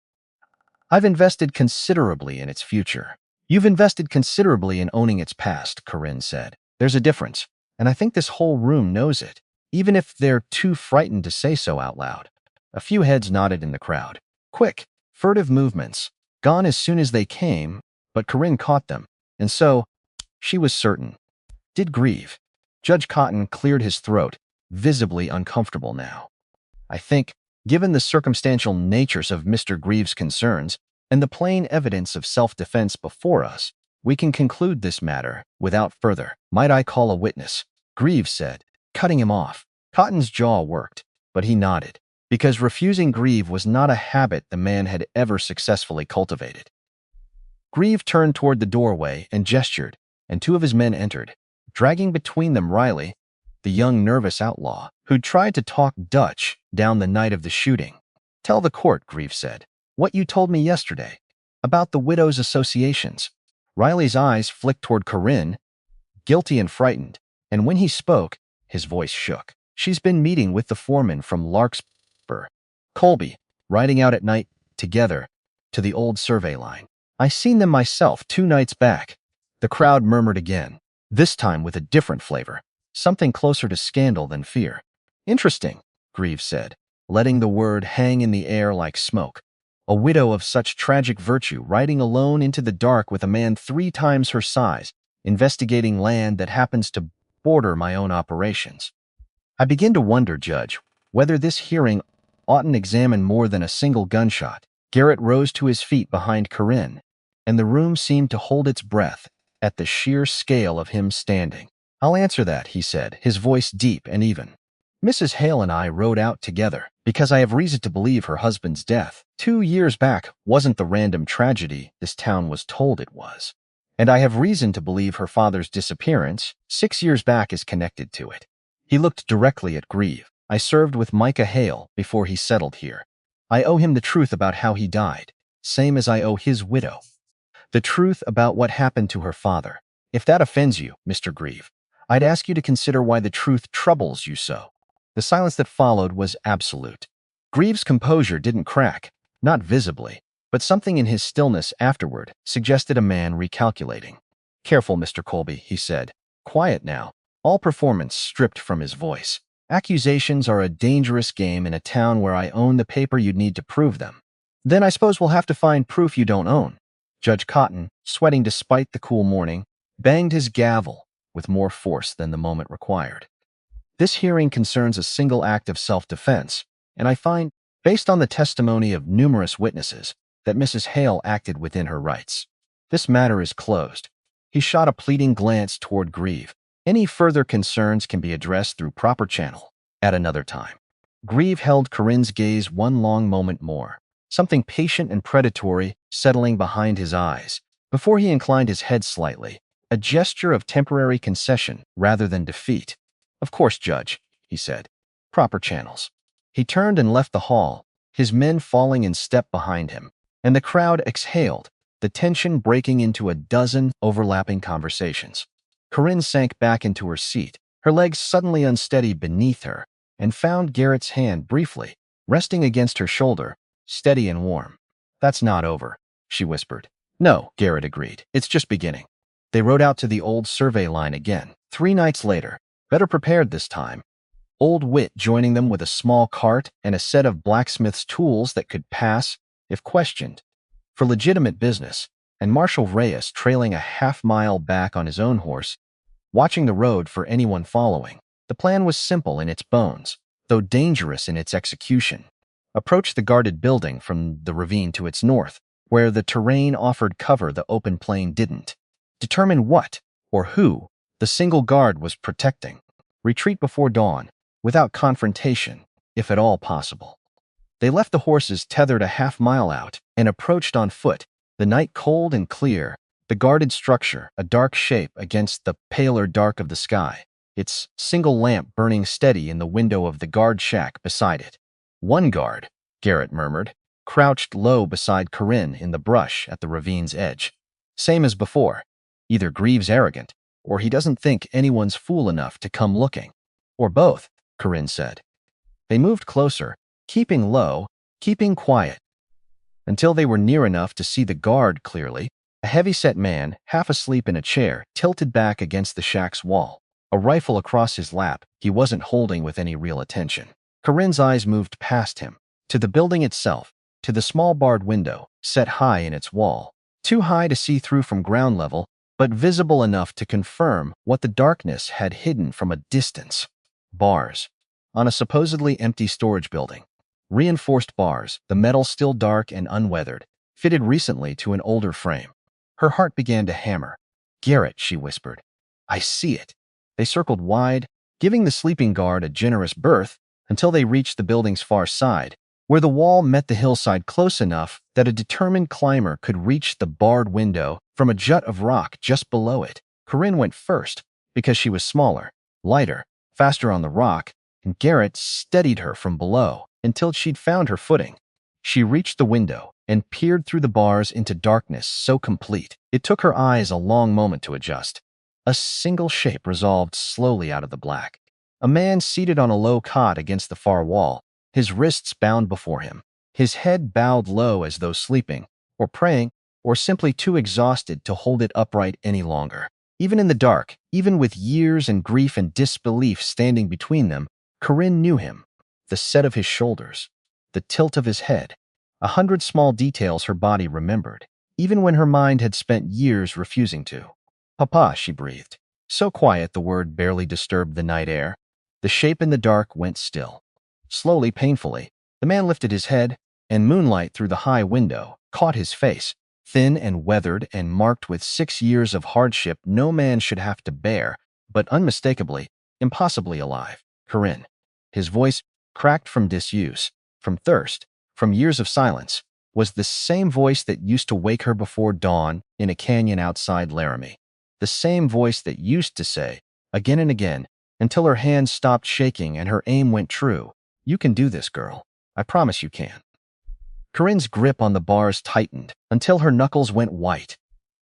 I've invested considerably in its future." "You've invested considerably in owning its past," Corinne said. "There's a difference, and I think this whole room knows it, even if they're too frightened to say so out loud." A few heads nodded in the crowd. Quick, furtive movements, gone as soon as they came, but Corinne caught them, and so, she was certain. Did Grieve. Judge Cotton cleared his throat, visibly uncomfortable now. "I think, given the circumstantial natures of Mr. Grieve's concerns and the plain evidence of self-defense before us, we can conclude this matter without further." "Might I call a witness?" Grieve said, cutting him off. Cotton's jaw worked, but he nodded, because refusing Grieve was not a habit the man had ever successfully cultivated. Grieve turned toward the doorway and gestured, and 2 of his men entered, dragging between them Riley, the young nervous outlaw, who'd tried to talk Dutch down the night of the shooting. "Tell the court," Grieve said, "what you told me yesterday, about the widows' associations." Riley's eyes flicked toward Corinne, guilty and frightened, and when he spoke, his voice shook. "She's been meeting with the foreman from Larkspur, Colby, riding out at night, together, to the old survey line. I seen them myself 2 nights back." The crowd murmured again, this time with a different flavor, something closer to scandal than fear. "Interesting," Grieve said, letting the word hang in the air like smoke. A widow of such tragic virtue riding alone into the dark with a man 3 times her size, investigating land that happens to border my own operations. I begin to wonder, Judge, whether this hearing oughtn't examine more than a single gunshot. Garrett rose to his feet behind Corinne, and the room seemed to hold its breath at the sheer scale of him standing. I'll answer that, he said, his voice deep and even. Mrs. Hale and I rode out together because I have reason to believe her husband's death 2 years back wasn't the random tragedy this town was told it was. And I have reason to believe her father's disappearance 6 years back is connected to it. He looked directly at Grieve. I served with Micah Hale before he settled here. I owe him the truth about how he died, same as I owe his widow. The truth about what happened to her father. If that offends you, Mr. Grieve, I'd ask you to consider why the truth troubles you so. The silence that followed was absolute. Grieve's composure didn't crack, not visibly, but something in his stillness afterward suggested a man recalculating. Careful, Mr. Colby, he said. Quiet now, all performance stripped from his voice. Accusations are a dangerous game in a town where I own the paper you'd need to prove them. Then I suppose we'll have to find proof you don't own. Judge Cotton, sweating despite the cool morning, banged his gavel with more force than the moment required. This hearing concerns a single act of self-defense, and I find, based on the testimony of numerous witnesses, that Mrs. Hale acted within her rights. This matter is closed. He shot a pleading glance toward Grieve. Any further concerns can be addressed through proper channel at another time. Grieve held Corinne's gaze one long moment more, something patient and predatory settling behind his eyes, before he inclined his head slightly, a gesture of temporary concession rather than defeat. Of course, Judge, he said. Proper channels. He turned and left the hall, his men falling in step behind him, and the crowd exhaled, the tension breaking into a dozen overlapping conversations. Corinne sank back into her seat, her legs suddenly unsteady beneath her, and found Garrett's hand briefly, resting against her shoulder, steady and warm. That's not over, she whispered. No, Garrett agreed. It's just beginning. They rode out to the old survey line again, 3 nights later, better prepared this time. Old Wit joining them with a small cart and a set of blacksmith's tools that could pass, if questioned, for legitimate business, and Marshal Reyes trailing a half-mile back on his own horse, watching the road for anyone following. The plan was simple in its bones, though dangerous in its execution. Approach the guarded building from the ravine to its north, where the terrain offered cover the open plain didn't. Determine what, or who, the single guard was protecting. Retreat before dawn, without confrontation, if at all possible. They left the horses tethered a half-mile out and approached on foot, the night cold and clear, the guarded structure a dark shape against the paler dark of the sky, its single lamp burning steady in the window of the guard shack beside it. One guard, Garrett murmured, crouched low beside Corinne in the brush at the ravine's edge. Same as before. Either Grieve's arrogant, or he doesn't think anyone's fool enough to come looking. Or both, Corinne said. They moved closer, keeping low, keeping quiet, until they were near enough to see the guard clearly, a heavy-set man, half asleep in a chair, tilted back against the shack's wall. A rifle across his lap he wasn't holding with any real attention. Corinne's eyes moved past him, to the building itself, to the small barred window, set high in its wall, too high to see through from ground level, but visible enough to confirm what the darkness had hidden from a distance. Bars. On a supposedly empty storage building. Reinforced bars, the metal still dark and unweathered, fitted recently to an older frame. Her heart began to hammer. Garrett, she whispered. I see it. They circled wide, giving the sleeping guard a generous berth until they reached the building's far side, where the wall met the hillside close enough that a determined climber could reach the barred window from a jut of rock just below it. Corinne went first, because she was smaller, lighter, faster on the rock, and Garrett steadied her from below until she'd found her footing. She reached the window and peered through the bars into darkness so complete it took her eyes a long moment to adjust. A single shape resolved slowly out of the black. A man seated on a low cot against the far wall, his wrists bound before him, his head bowed low as though sleeping, or praying, or simply too exhausted to hold it upright any longer. Even in the dark, even with years and grief and disbelief standing between them, Corinne knew him. The the set of his shoulders, the tilt of his head, 100 small details her body remembered, even when her mind had spent years refusing to. "Papa," she breathed. So quiet the word barely disturbed the night air. The shape in the dark went still. Slowly, painfully, the man lifted his head, and moonlight through the high window caught his face, thin and weathered and marked with 6 years of hardship no man should have to bear, but unmistakably, impossibly alive. "Corinne." His voice, cracked from disuse, from thirst, from years of silence, was the same voice that used to wake her before dawn in a canyon outside Laramie. The same voice that used to say, again and again, until her hands stopped shaking and her aim went true, "You can do this, girl. I promise you can." Corinne's grip on the bars tightened until her knuckles went white.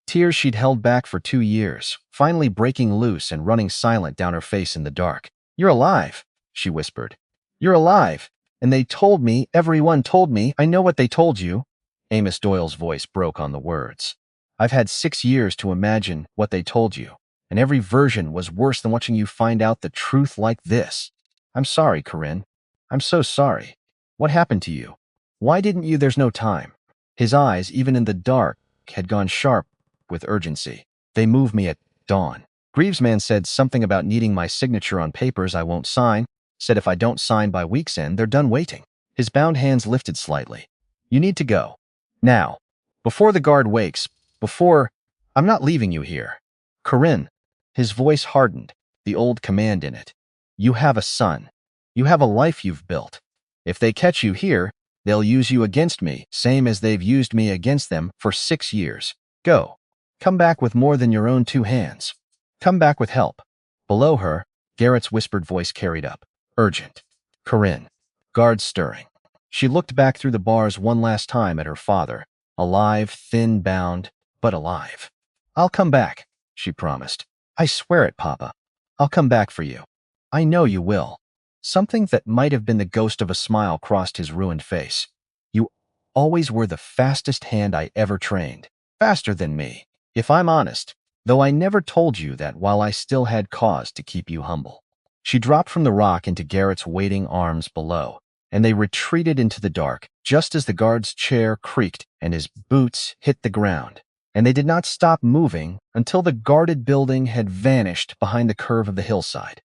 Tears she'd held back for 2 years, finally breaking loose and running silent down her face in the dark. "You're alive," she whispered. "You're alive. And they told me, everyone told me, I know what they told you." Amos Doyle's voice broke on the words. "I've had 6 years to imagine what they told you, and every version was worse than watching you find out the truth like this. I'm sorry, Corinne. I'm so sorry. What happened to you? Why didn't you? There's no time." His eyes, even in the dark, had gone sharp with urgency. "They moved me at dawn. Grieve's man said something about needing my signature on papers I won't sign, said if I don't sign by week's end, they're done waiting." His bound hands lifted slightly. "You need to go. Now. Before the guard wakes. Before... I'm not leaving you here. Corinne." His voice hardened, the old command in it. "You have a son. You have a life you've built. If they catch you here, they'll use you against me, same as they've used me against them for 6 years. Go. Come back with more than your own 2 hands. Come back with help." Below her, Garrett's whispered voice carried up. "Urgent. Corinne." Guards stirring. She looked back through the bars one last time at her father, alive, thin, bound, but alive. "I'll come back," she promised. "I swear it, Papa. I'll come back for you. I know you will." Something that might have been the ghost of a smile crossed his ruined face. "You always were the fastest hand I ever trained. Faster than me, if I'm honest, though I never told you that while I still had cause to keep you humble." She dropped from the rock into Garrett's waiting arms below, and they retreated into the dark just as the guard's chair creaked and his boots hit the ground. And they did not stop moving until the guarded building had vanished behind the curve of the hillside.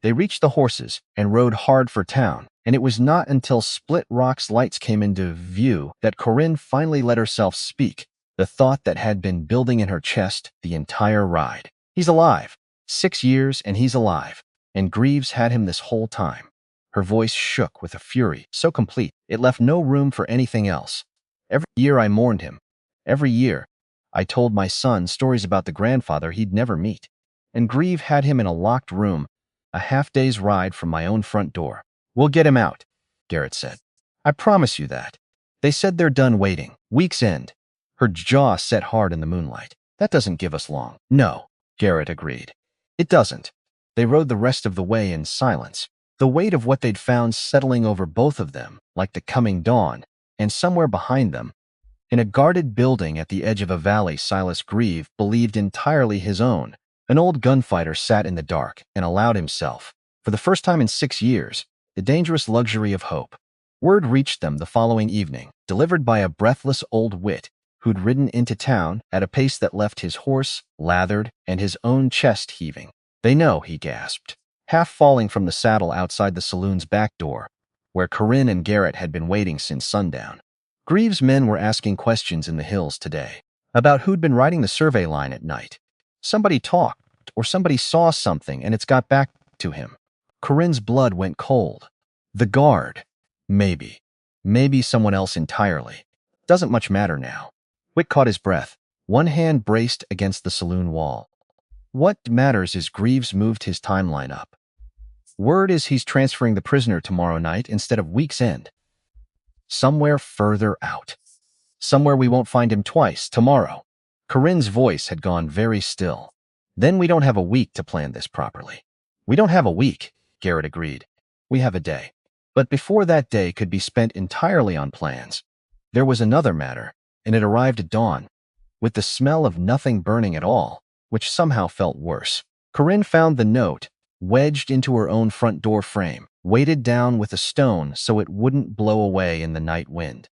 They reached the horses and rode hard for town, and it was not until Split Rock's lights came into view that Corinne finally let herself speak, the thought that had been building in her chest the entire ride. "He's alive. 6 years and he's alive. And Grieve's had him this whole time." Her voice shook with a fury so complete it left no room for anything else. "Every year I mourned him. Every year I told my son stories about the grandfather he'd never meet. And Grieve had him in a locked room, a half-day's ride from my own front door." "We'll get him out," Garrett said. "I promise you that. They said they're done waiting. Week's end." Her jaw set hard in the moonlight. "That doesn't give us long." "No," Garrett agreed. "It doesn't." They rode the rest of the way in silence, the weight of what they'd found settling over both of them like the coming dawn, and somewhere behind them, in a guarded building at the edge of a valley Silas Grieve believed entirely his own, an old gunfighter sat in the dark and allowed himself, for the first time in 6 years, the dangerous luxury of hope. Word reached them the following evening, delivered by a breathless old wit who'd ridden into town at a pace that left his horse lathered and his own chest heaving. "They know," he gasped, half falling from the saddle outside the saloon's back door, where Corinne and Garrett had been waiting since sundown. Grieve's men were asking questions in the hills today about who'd been riding the survey line at night. Somebody talked, or somebody saw something, and it's got back to him. Corinne's blood went cold. The guard. Maybe. Maybe someone else entirely. Doesn't much matter now. Wick caught his breath, one hand braced against the saloon wall. What matters is Grieve's moved his timeline up. Word is he's transferring the prisoner tomorrow night instead of week's end. Somewhere further out. Somewhere we won't find him twice, tomorrow. Corinne's voice had gone very still. "Then we don't have a week to plan this properly." "We don't have a week," Garrett agreed. "We have a day." But before that day could be spent entirely on plans, there was another matter, and it arrived at dawn, with the smell of nothing burning at all, which somehow felt worse. Corinne found the note wedged into her own front door frame. weighted down with a stone so it wouldn't blow away in the night wind.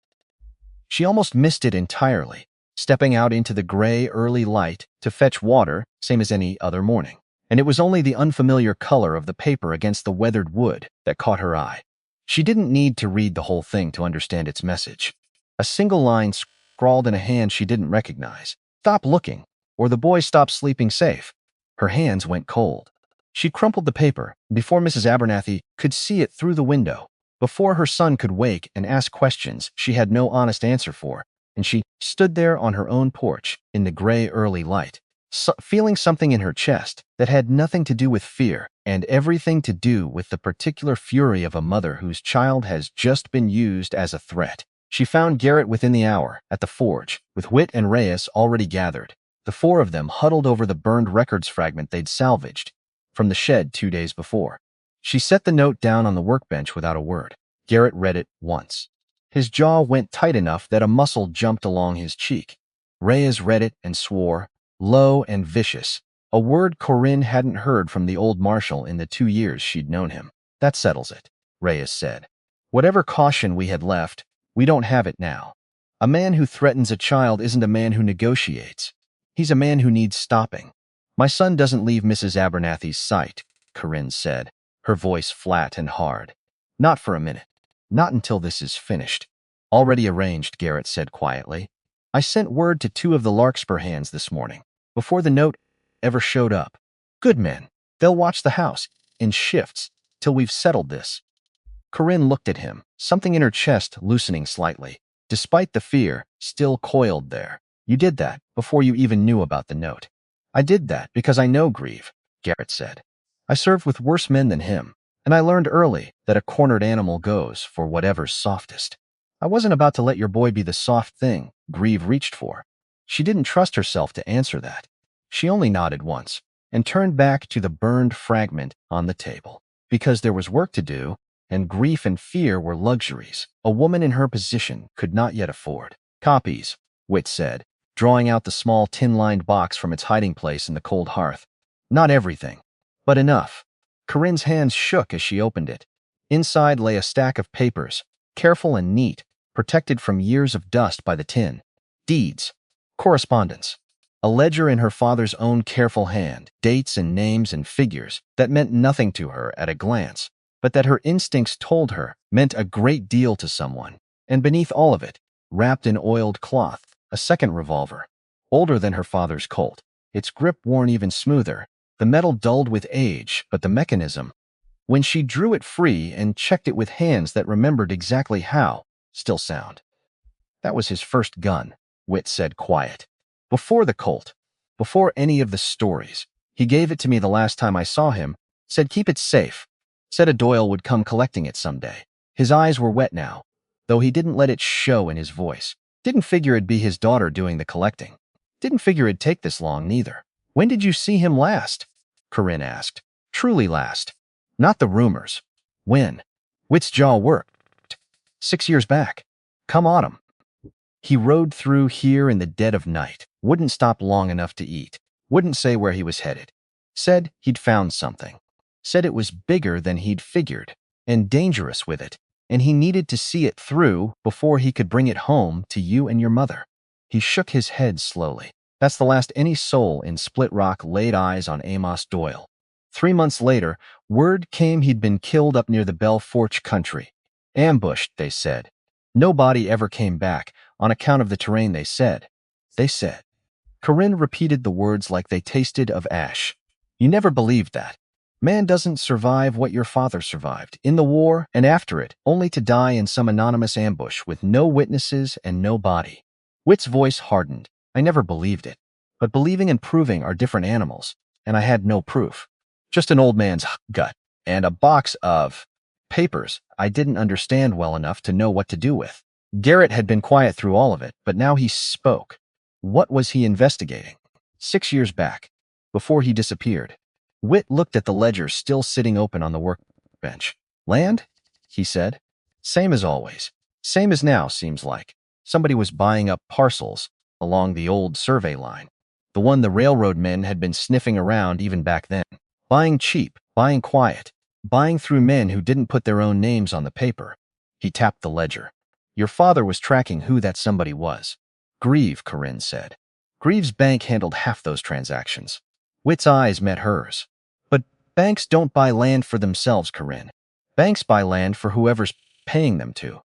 She almost missed it entirely, stepping out into the gray early light to fetch water, same as any other morning. And it was only the unfamiliar color of the paper against the weathered wood that caught her eye. She didn't need to read the whole thing to understand its message. A single line scrawled in a hand she didn't recognize. "Stop looking, or the boys stop sleeping safe." Her hands went cold. She crumpled the paper before Mrs. Abernathy could see it through the window. Before her son could wake and ask questions she had no honest answer for, and she stood there on her own porch in the gray early light, feeling something in her chest that had nothing to do with fear and everything to do with the particular fury of a mother whose child has just been used as a threat. She found Garrett within the hour at the forge, with Whit and Reyes already gathered, the four of them huddled over the burned records fragment they'd salvaged from the shed 2 days before. She set the note down on the workbench without a word. Garrett read it once. His jaw went tight enough that a muscle jumped along his cheek. Reyes read it and swore, low and vicious, a word Corinne hadn't heard from the old marshal in the 2 years she'd known him. "That settles it," Reyes said. "Whatever caution we had left, we don't have it now. A man who threatens a child isn't a man who negotiates. He's a man who needs stopping." "My son doesn't leave Mrs. Abernathy's sight," Corinne said, her voice flat and hard. "Not for a minute. Not until this is finished." "Already arranged," Garrett said quietly. "I sent word to 2 of the Larkspur hands this morning, before the note ever showed up. Good men. They'll watch the house, in shifts, till we've settled this." Corinne looked at him, something in her chest loosening slightly, despite the fear still coiled there. "You did that before you even knew about the note." "I did that because I know Grieve," Garrett said. "I served with worse men than him, and I learned early that a cornered animal goes for whatever's softest. I wasn't about to let your boy be the soft thing Grieve reached for." She didn't trust herself to answer that. She only nodded once and turned back to the burned fragment on the table. Because there was work to do, and grief and fear were luxuries a woman in her position could not yet afford. "Copies," Whit said, drawing out the small tin-lined box from its hiding place in the cold hearth. "Not everything, but enough." Corinne's hands shook as she opened it. Inside lay a stack of papers, careful and neat, protected from years of dust by the tin. Deeds, correspondence, a ledger in her father's own careful hand, dates and names and figures that meant nothing to her at a glance, but that her instincts told her meant a great deal to someone. And beneath all of it, wrapped in oiled cloth, a second revolver, older than her father's Colt, its grip worn even smoother, the metal dulled with age, but the mechanism, when she drew it free and checked it with hands that remembered exactly how, still sound. "That was his first gun," Whit said quiet. "Before the Colt, before any of the stories. He gave it to me the last time I saw him, said keep it safe, said a Doyle would come collecting it someday." His eyes were wet now, though he didn't let it show in his voice. Didn't figure it'd be his daughter doing the collecting. Didn't figure it'd take this long, neither. "When did you see him last?" Corinne asked. "Truly last. Not the rumors. When?" Whit's jaw worked. 6 years back. Come autumn. He rode through here in the dead of night, wouldn't stop long enough to eat, wouldn't say where he was headed. Said he'd found something. Said it was bigger than he'd figured, and dangerous with it, and he needed to see it through before he could bring it home to you and your mother." He shook his head slowly. "That's the last any soul in Split Rock laid eyes on Amos Doyle. 3 months later, word came he'd been killed up near the Belle Fourche country. Ambushed, they said. No body ever came back, on account of the terrain, they said. They said." Corinne repeated the words like they tasted of ash. "You never believed that. Man doesn't survive what your father survived, in the war and after it, only to die in some anonymous ambush with no witnesses and no body." Whit's voice hardened. "I never believed it. But believing and proving are different animals, and I had no proof. Just an old man's gut, and a box of papers I didn't understand well enough to know what to do with." Garrett had been quiet through all of it, but now he spoke. What was he investigating? 6 years back, before he disappeared. Whit looked at the ledger still sitting open on the workbench. "Land?" he said. "Same as always. Same as now, seems like. Somebody was buying up parcels along the old survey line. The one the railroad men had been sniffing around even back then. Buying cheap, buying quiet. buying through men who didn't put their own names on the paper. He tapped the ledger. Your father was tracking who that somebody was. Grieve, Corinne said. Grieve's bank handled half those transactions. Whit's eyes met hers. But banks don't buy land for themselves, Corinne. Banks buy land for whoever's paying them to.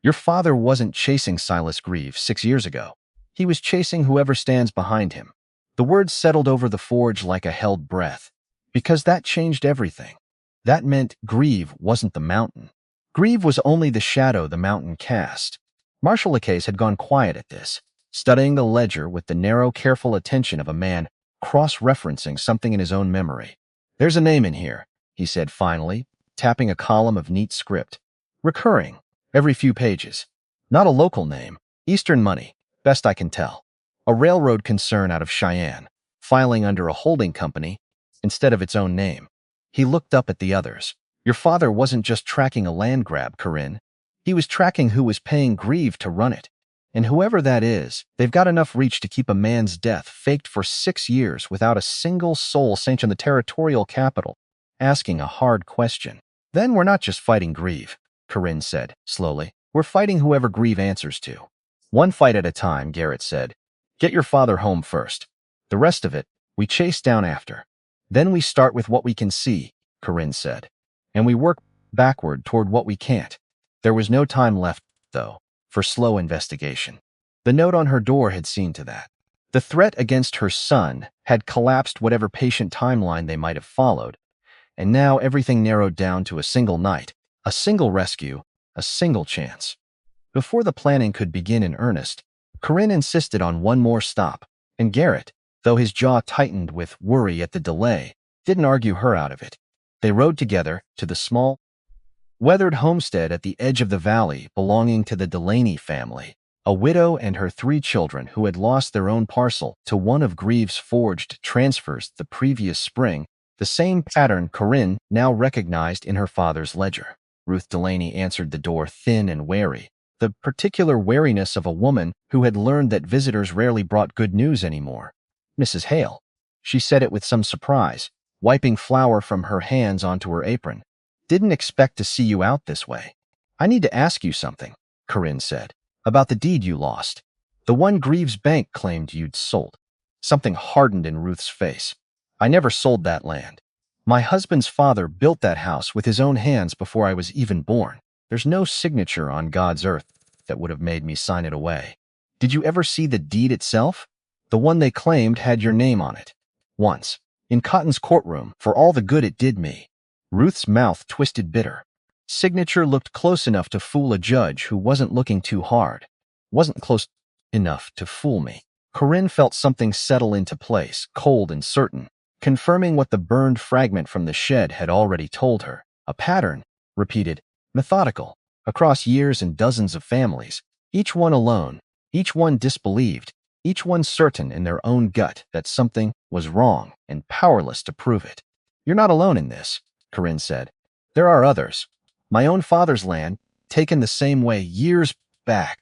Your father wasn't chasing Silas Grieve 6 years ago. He was chasing whoever stands behind him. The words settled over the forge like a held breath, because that changed everything. That meant Grieve wasn't the mountain. Grieve was only the shadow the mountain cast. Marshal Lacaze had gone quiet at this, studying the ledger with the narrow, careful attention of a man cross-referencing something in his own memory. There's a name in here, he said finally, tapping a column of neat script. Recurring, every few pages. Not a local name, Eastern Money, best I can tell. A railroad concern out of Cheyenne, filing under a holding company instead of its own name. He looked up at the others. Your father wasn't just tracking a land grab, Corinne. He was tracking who was paying Grieve to run it. And whoever that is, they've got enough reach to keep a man's death faked for 6 years without a single soul sanction the territorial capital asking a hard question. Then we're not just fighting Grieve, Corinne said, slowly. We're fighting whoever Grieve answers to. One fight at a time, Garrett said. Get your father home first. The rest of it, we chase down after. Then we start with what we can see, Corinne said. And we work backward toward what we can't. There was no time left, though, for slow investigation. The note on her door had seen to that. The threat against her son had collapsed whatever patient timeline they might have followed, and now everything narrowed down to a single night, a single rescue, a single chance. Before the planning could begin in earnest, Corinne insisted on one more stop, and Garrett, though his jaw tightened with worry at the delay, didn't argue her out of it. They rode together to the small, weathered homestead at the edge of the valley belonging to the Delaney family, a widow and her 3 children who had lost their own parcel to one of Grieve's forged transfers the previous spring, the same pattern Corinne now recognized in her father's ledger. Ruth Delaney answered the door thin and wary, the particular wariness of a woman who had learned that visitors rarely brought good news anymore. Mrs. Hale. She said it with some surprise, wiping flour from her hands onto her apron. Didn't expect to see you out this way. I need to ask you something, Corinne said, about the deed you lost. The one Grieve's bank claimed you'd sold. Something hardened in Ruth's face. I never sold that land. My husband's father built that house with his own hands before I was even born. There's no signature on God's earth that would have made me sign it away. Did you ever see the deed itself? The one they claimed had your name on it. Once, in Cotton's courtroom, for all the good it did me. Ruth's mouth twisted bitter. Signature looked close enough to fool a judge who wasn't looking too hard. Wasn't close enough to fool me. Corinne felt something settle into place, cold and certain, confirming what the burned fragment from the shed had already told her. A pattern, repeated, methodical, across years and dozens of families, each one alone, each one disbelieved, each one certain in their own gut that something was wrong and powerless to prove it. You're not alone in this, Corinne said. There are others. My own father's land, taken the same way years back.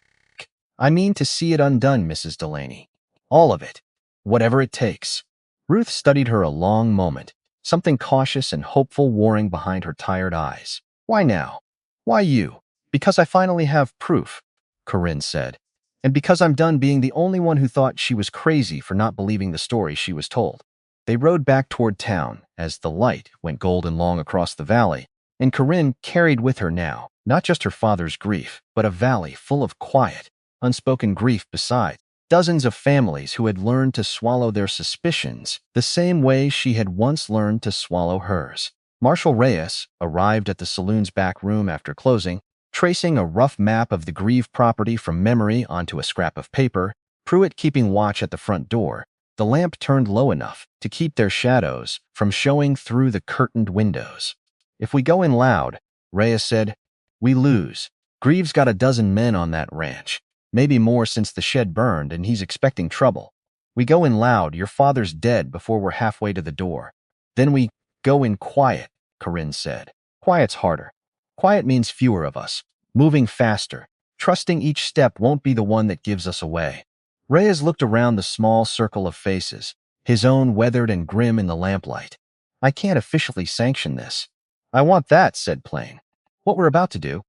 I mean to see it undone, Mrs. Delaney. All of it. Whatever it takes. Ruth studied her a long moment, something cautious and hopeful warring behind her tired eyes. Why now? Why you? Because I finally have proof, Corinne said. And because I'm done being the only one who thought she was crazy for not believing the story she was told. They rode back toward town as the light went golden long across the valley, and Corinne carried with her now, not just her father's grief, but a valley full of quiet, unspoken grief besides. Dozens of families who had learned to swallow their suspicions the same way she had once learned to swallow hers. Marshal Reyes arrived at the saloon's back room after closing, tracing a rough map of the Grieve property from memory onto a scrap of paper, Pruitt keeping watch at the front door, the lamp turned low enough to keep their shadows from showing through the curtained windows. If we go in loud, Reyes said, we lose. Grieve's got a dozen men on that ranch. Maybe more since the shed burned and he's expecting trouble. We go in loud, your father's dead before we're halfway to the door. Then we go in quiet, Corinne said. Quiet's harder. Quiet means fewer of us, moving faster, trusting each step won't be the one that gives us away. Reyes looked around the small circle of faces, his own weathered and grim in the lamplight. I can't officially sanction this. I want that, said Plain. What we're about to do.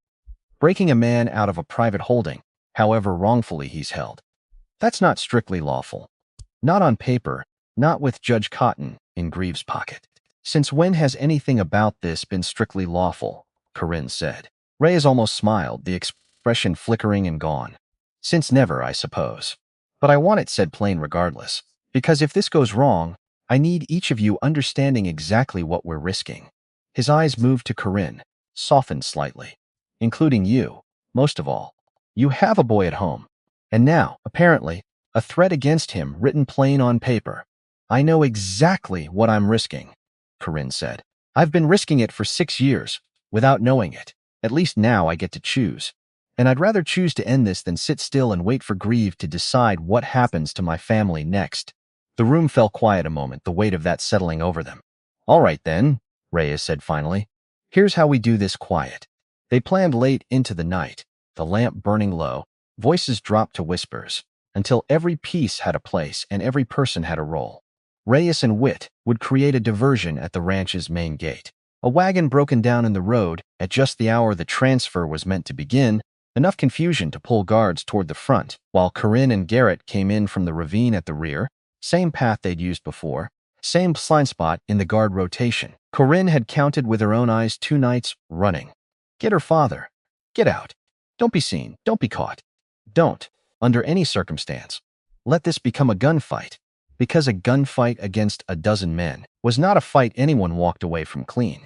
Breaking a man out of a private holding, however wrongfully he's held. That's not strictly lawful. Not on paper, not with Judge Cotton in Grieve's pocket. Since when has anything about this been strictly lawful? Corinne said. Reyes almost smiled, the expression flickering and gone. Since never, I suppose. But I want it, said Plain, regardless. Because if this goes wrong, I need each of you understanding exactly what we're risking. His eyes moved to Corinne, softened slightly. Including you, most of all. You have a boy at home. And now, apparently, a threat against him written plain on paper. I know exactly what I'm risking, Corinne said. I've been risking it for 6 years, without knowing it. At least now I get to choose. And I'd rather choose to end this than sit still and wait for Grieve to decide what happens to my family next. The room fell quiet a moment, the weight of that settling over them. All right then, Reyes said finally. Here's how we do this quiet. They planned late into the night, the lamp burning low, voices dropped to whispers, until every piece had a place and every person had a role. Reyes and Witt would create a diversion at the ranch's main gate. A wagon broken down in the road at just the hour the transfer was meant to begin, enough confusion to pull guards toward the front, while Corinne and Garrett came in from the ravine at the rear, same path they'd used before, same blind spot in the guard rotation. Corinne had counted with her own eyes 2 nights running. Get her father. Get out. Don't be seen. Don't be caught. Don't, under any circumstance, let this become a gunfight, because a gunfight against a dozen men was not a fight anyone walked away from clean.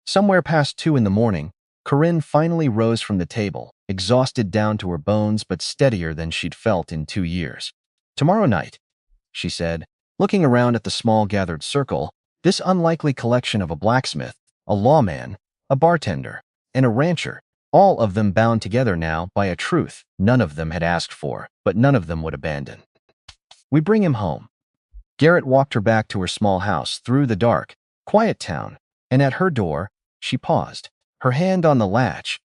Somewhere past 2 in the morning, Corinne finally rose from the table, exhausted down to her bones but steadier than she'd felt in 2 years. Tomorrow night, she said, looking around at the small gathered circle, this unlikely collection of a blacksmith, a lawman, a bartender, and a rancher, all of them bound together now by a truth none of them had asked for, but none of them would abandon. We bring him home. Garrett walked her back to her small house through the dark, quiet town, and at her door, she paused, her hand on the latch,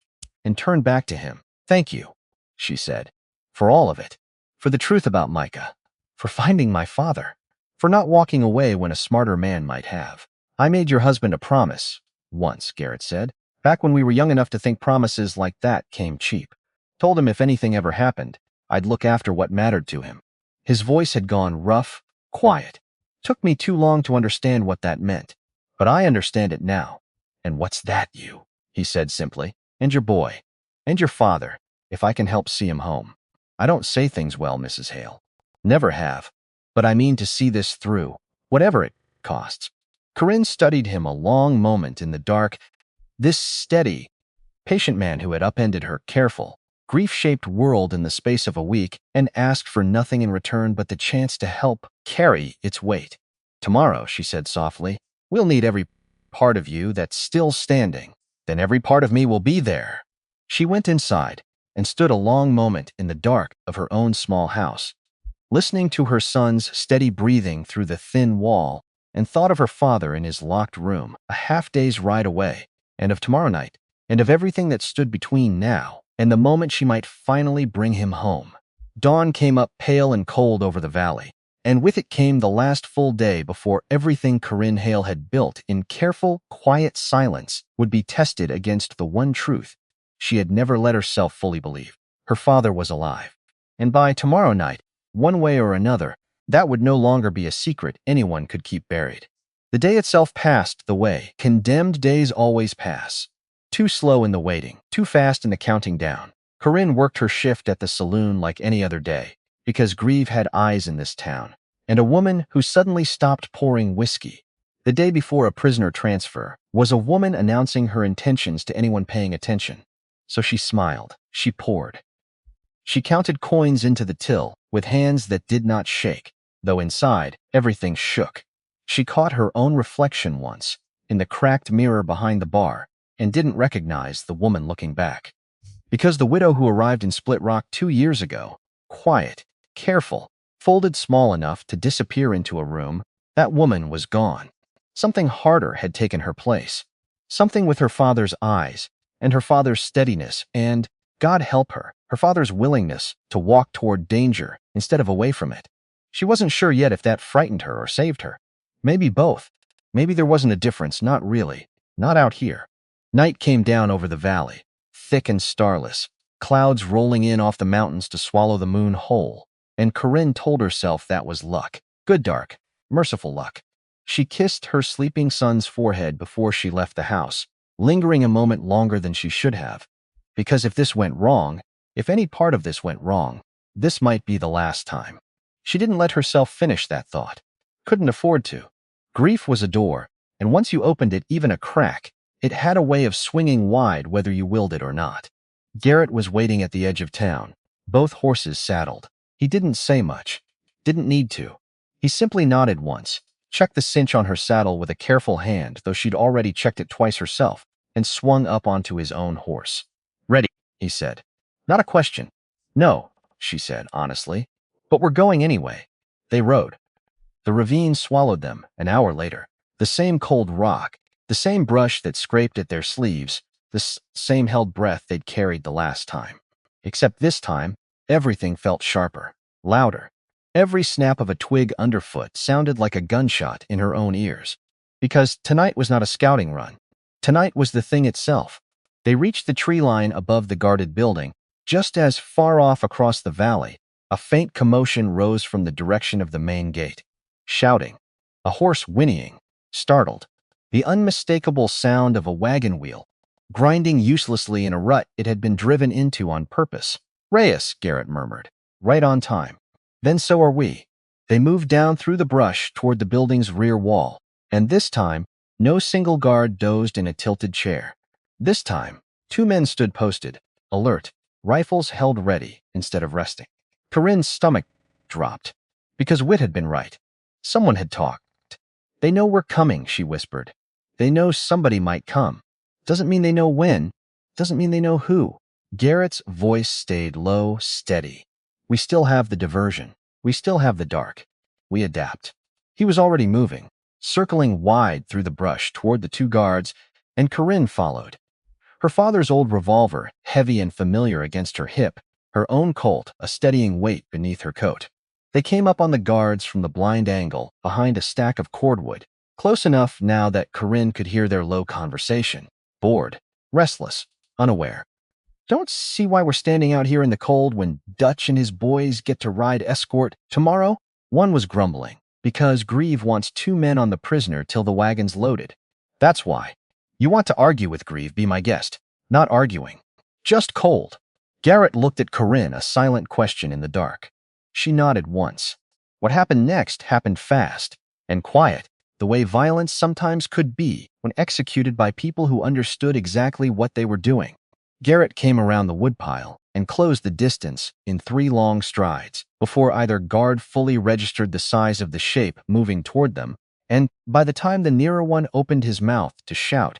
and turned back to him. Thank you, she said, for all of it, for the truth about Micah, for finding my father, for not walking away when a smarter man might have. I made your husband a promise, once, Garrett said, back when we were young enough to think promises like that came cheap. Told him if anything ever happened, I'd look after what mattered to him. His voice had gone rough, quiet. Took me too long to understand what that meant, but I understand it now. And what's that, you? He said simply. And your boy. And your father, if I can help see him home. I don't say things well, Mrs. Hale. Never have. But I mean to see this through, whatever it costs. Corinne studied him a long moment in the dark. This steady, patient man who had upended her careful, grief-shaped world in the space of a week and asked for nothing in return but the chance to help carry its weight. Tomorrow, she said softly, we'll need every part of you that's still standing. Then every part of me will be there. She went inside and stood a long moment in the dark of her own small house, listening to her son's steady breathing through the thin wall, and thought of her father in his locked room, a half-day's ride away, and of tomorrow night, and of everything that stood between now and the moment she might finally bring him home. Dawn came up pale and cold over the valley, and with it came the last full day before everything Corinne Hale had built in careful, quiet silence would be tested against the one truth she had never let herself fully believe. Her father was alive. And by tomorrow night, one way or another, that would no longer be a secret anyone could keep buried. The day itself passed the way condemned days always pass. Too slow in the waiting, too fast in the counting down. Corinne worked her shift at the saloon like any other day, because Grieve had eyes in this town, and a woman who suddenly stopped pouring whiskey the day before a prisoner transfer was a woman announcing her intentions to anyone paying attention. So she smiled, she poured. She counted coins into the till with hands that did not shake, though inside everything shook. She caught her own reflection once in the cracked mirror behind the bar and didn't recognize the woman looking back. Because the widow who arrived in Split Rock 2 years ago, quiet, careful, folded small enough to disappear into a room, that woman was gone. Something harder had taken her place. Something with her father's eyes and her father's steadiness and, God help her father's willingness to walk toward danger instead of away from it. She wasn't sure yet if that frightened her or saved her. Maybe both. Maybe there wasn't a difference, not really. Not out here. Night came down over the valley, thick and starless, clouds rolling in off the mountains to swallow the moon whole, and Corinne told herself that was luck. Good dark, merciful luck. She kissed her sleeping son's forehead before she left the house, lingering a moment longer than she should have. Because if this went wrong, if any part of this went wrong, this might be the last time. She didn't let herself finish that thought. Couldn't afford to. Grief was a door, and once you opened it even a crack, it had a way of swinging wide whether you willed it or not. Garrett was waiting at the edge of town, both horses saddled. He didn't say much. Didn't need to. He simply nodded once, checked the cinch on her saddle with a careful hand, though she'd already checked it twice herself, and swung up onto his own horse. Ready, he said. Not a question. No, she said honestly. But we're going anyway. They rode. The ravine swallowed them an hour later. The same cold rock, the same brush that scraped at their sleeves, the same held breath they'd carried the last time. Except this time, everything felt sharper, louder. Every snap of a twig underfoot sounded like a gunshot in her own ears. Because tonight was not a scouting run. Tonight was the thing itself. They reached the tree line above the guarded building, just as far off across the valley, a faint commotion rose from the direction of the main gate. Shouting. A horse whinnying. Startled. The unmistakable sound of a wagon wheel, grinding uselessly in a rut it had been driven into on purpose. Reyes, Garrett murmured. Right on time. Then so are we. They moved down through the brush toward the building's rear wall, and this time, no single guard dozed in a tilted chair. This time, two men stood posted, alert, rifles held ready instead of resting. Corinne's stomach dropped, because Wit had been right. Someone had talked. They know we're coming, she whispered. They know somebody might come. Doesn't mean they know when. Doesn't mean they know who. Garrett's voice stayed low, steady. We still have the diversion. We still have the dark. We adapt. He was already moving, circling wide through the brush toward the two guards, and Corinne followed. Her father's old revolver, heavy and familiar against her hip, her own Colt, a steadying weight beneath her coat. They came up on the guards from the blind angle, behind a stack of cordwood, close enough now that Corinne could hear their low conversation. Bored, restless, unaware. Don't see why we're standing out here in the cold when Dutch and his boys get to ride escort tomorrow? One was grumbling. Because Grieve wants two men on the prisoner till the wagon's loaded. That's why. You want to argue with Grieve, be my guest. Not arguing. Just cold. Garrett looked at Corinne, a silent question in the dark. She nodded once. What happened next happened fast and quiet, the way violence sometimes could be when executed by people who understood exactly what they were doing. Garrett came around the woodpile and closed the distance in 3 long strides before either guard fully registered the size of the shape moving toward them, and by the time the nearer one opened his mouth to shout,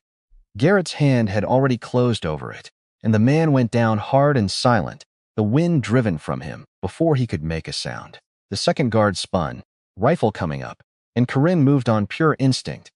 Garrett's hand had already closed over it, and the man went down hard and silent, the wind driven from him before he could make a sound. The second guard spun, rifle coming up, and Corinne moved on pure instinct,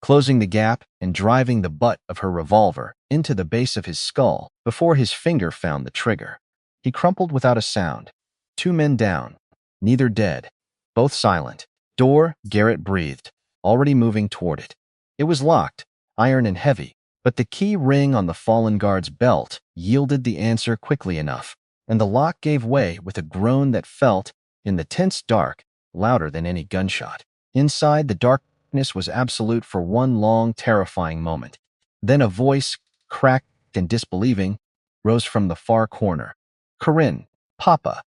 closing the gap and driving the butt of her revolver into the base of his skull before his finger found the trigger. He crumpled without a sound. 2 men down, neither dead, both silent. Door, Garrett breathed, already moving toward it. It was locked, iron and heavy, but the key ring on the fallen guard's belt yielded the answer quickly enough, and the lock gave way with a groan that felt, in the tense dark, louder than any gunshot. Inside, the darkness was absolute for one long, terrifying moment. Then a voice, cracked and disbelieving, rose from the far corner. Corinne, Papa.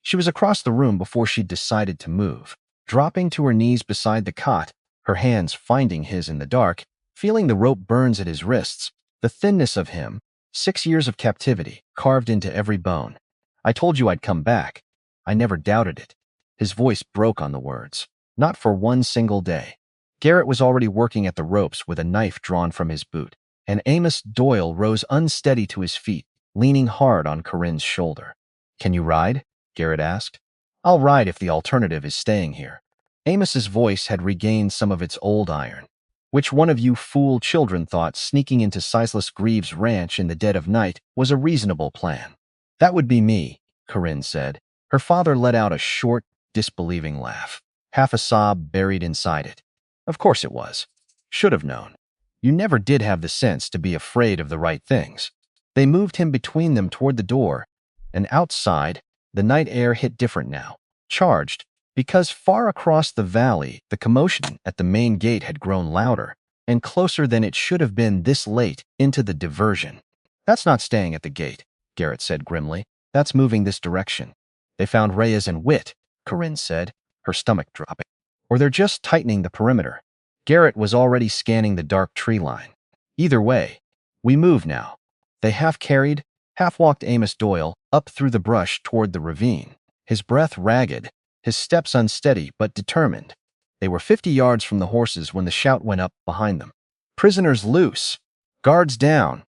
She was across the room before she'd decided to move, dropping to her knees beside the cot, her hands finding his in the dark, feeling the rope burns at his wrists, the thinness of him, 6 years of captivity, carved into every bone. I told you I'd come back. I never doubted it. His voice broke on the words. Not for one single day. Garrett was already working at the ropes with a knife drawn from his boot, and Amos Doyle rose unsteady to his feet, leaning hard on Corinne's shoulder. Can you ride? Garrett asked. I'll ride if the alternative is staying here. Amos's voice had regained some of its old iron. Which one of you fool children thought sneaking into Silas Grieve's ranch in the dead of night was a reasonable plan? That would be me, Corinne said. Her father let out a short, disbelieving laugh, half a sob buried inside it. Of course it was. Should have known. You never did have the sense to be afraid of the right things. They moved him between them toward the door, and outside, the night air hit different now, charged, because far across the valley, the commotion at the main gate had grown louder and closer than it should have been this late into the diversion. That's not staying at the gate, Garrett said grimly. That's moving this direction. They found Reyes and Witt, Corinne said, her stomach dropping. Or they're just tightening the perimeter. Garrett was already scanning the dark tree line. Either way, we move now. They half-carried, half-walked Amos Doyle up through the brush toward the ravine, his breath ragged, his steps unsteady but determined. They were 50 yards from the horses when the shout went up behind them. Prisoners loose! Guards down!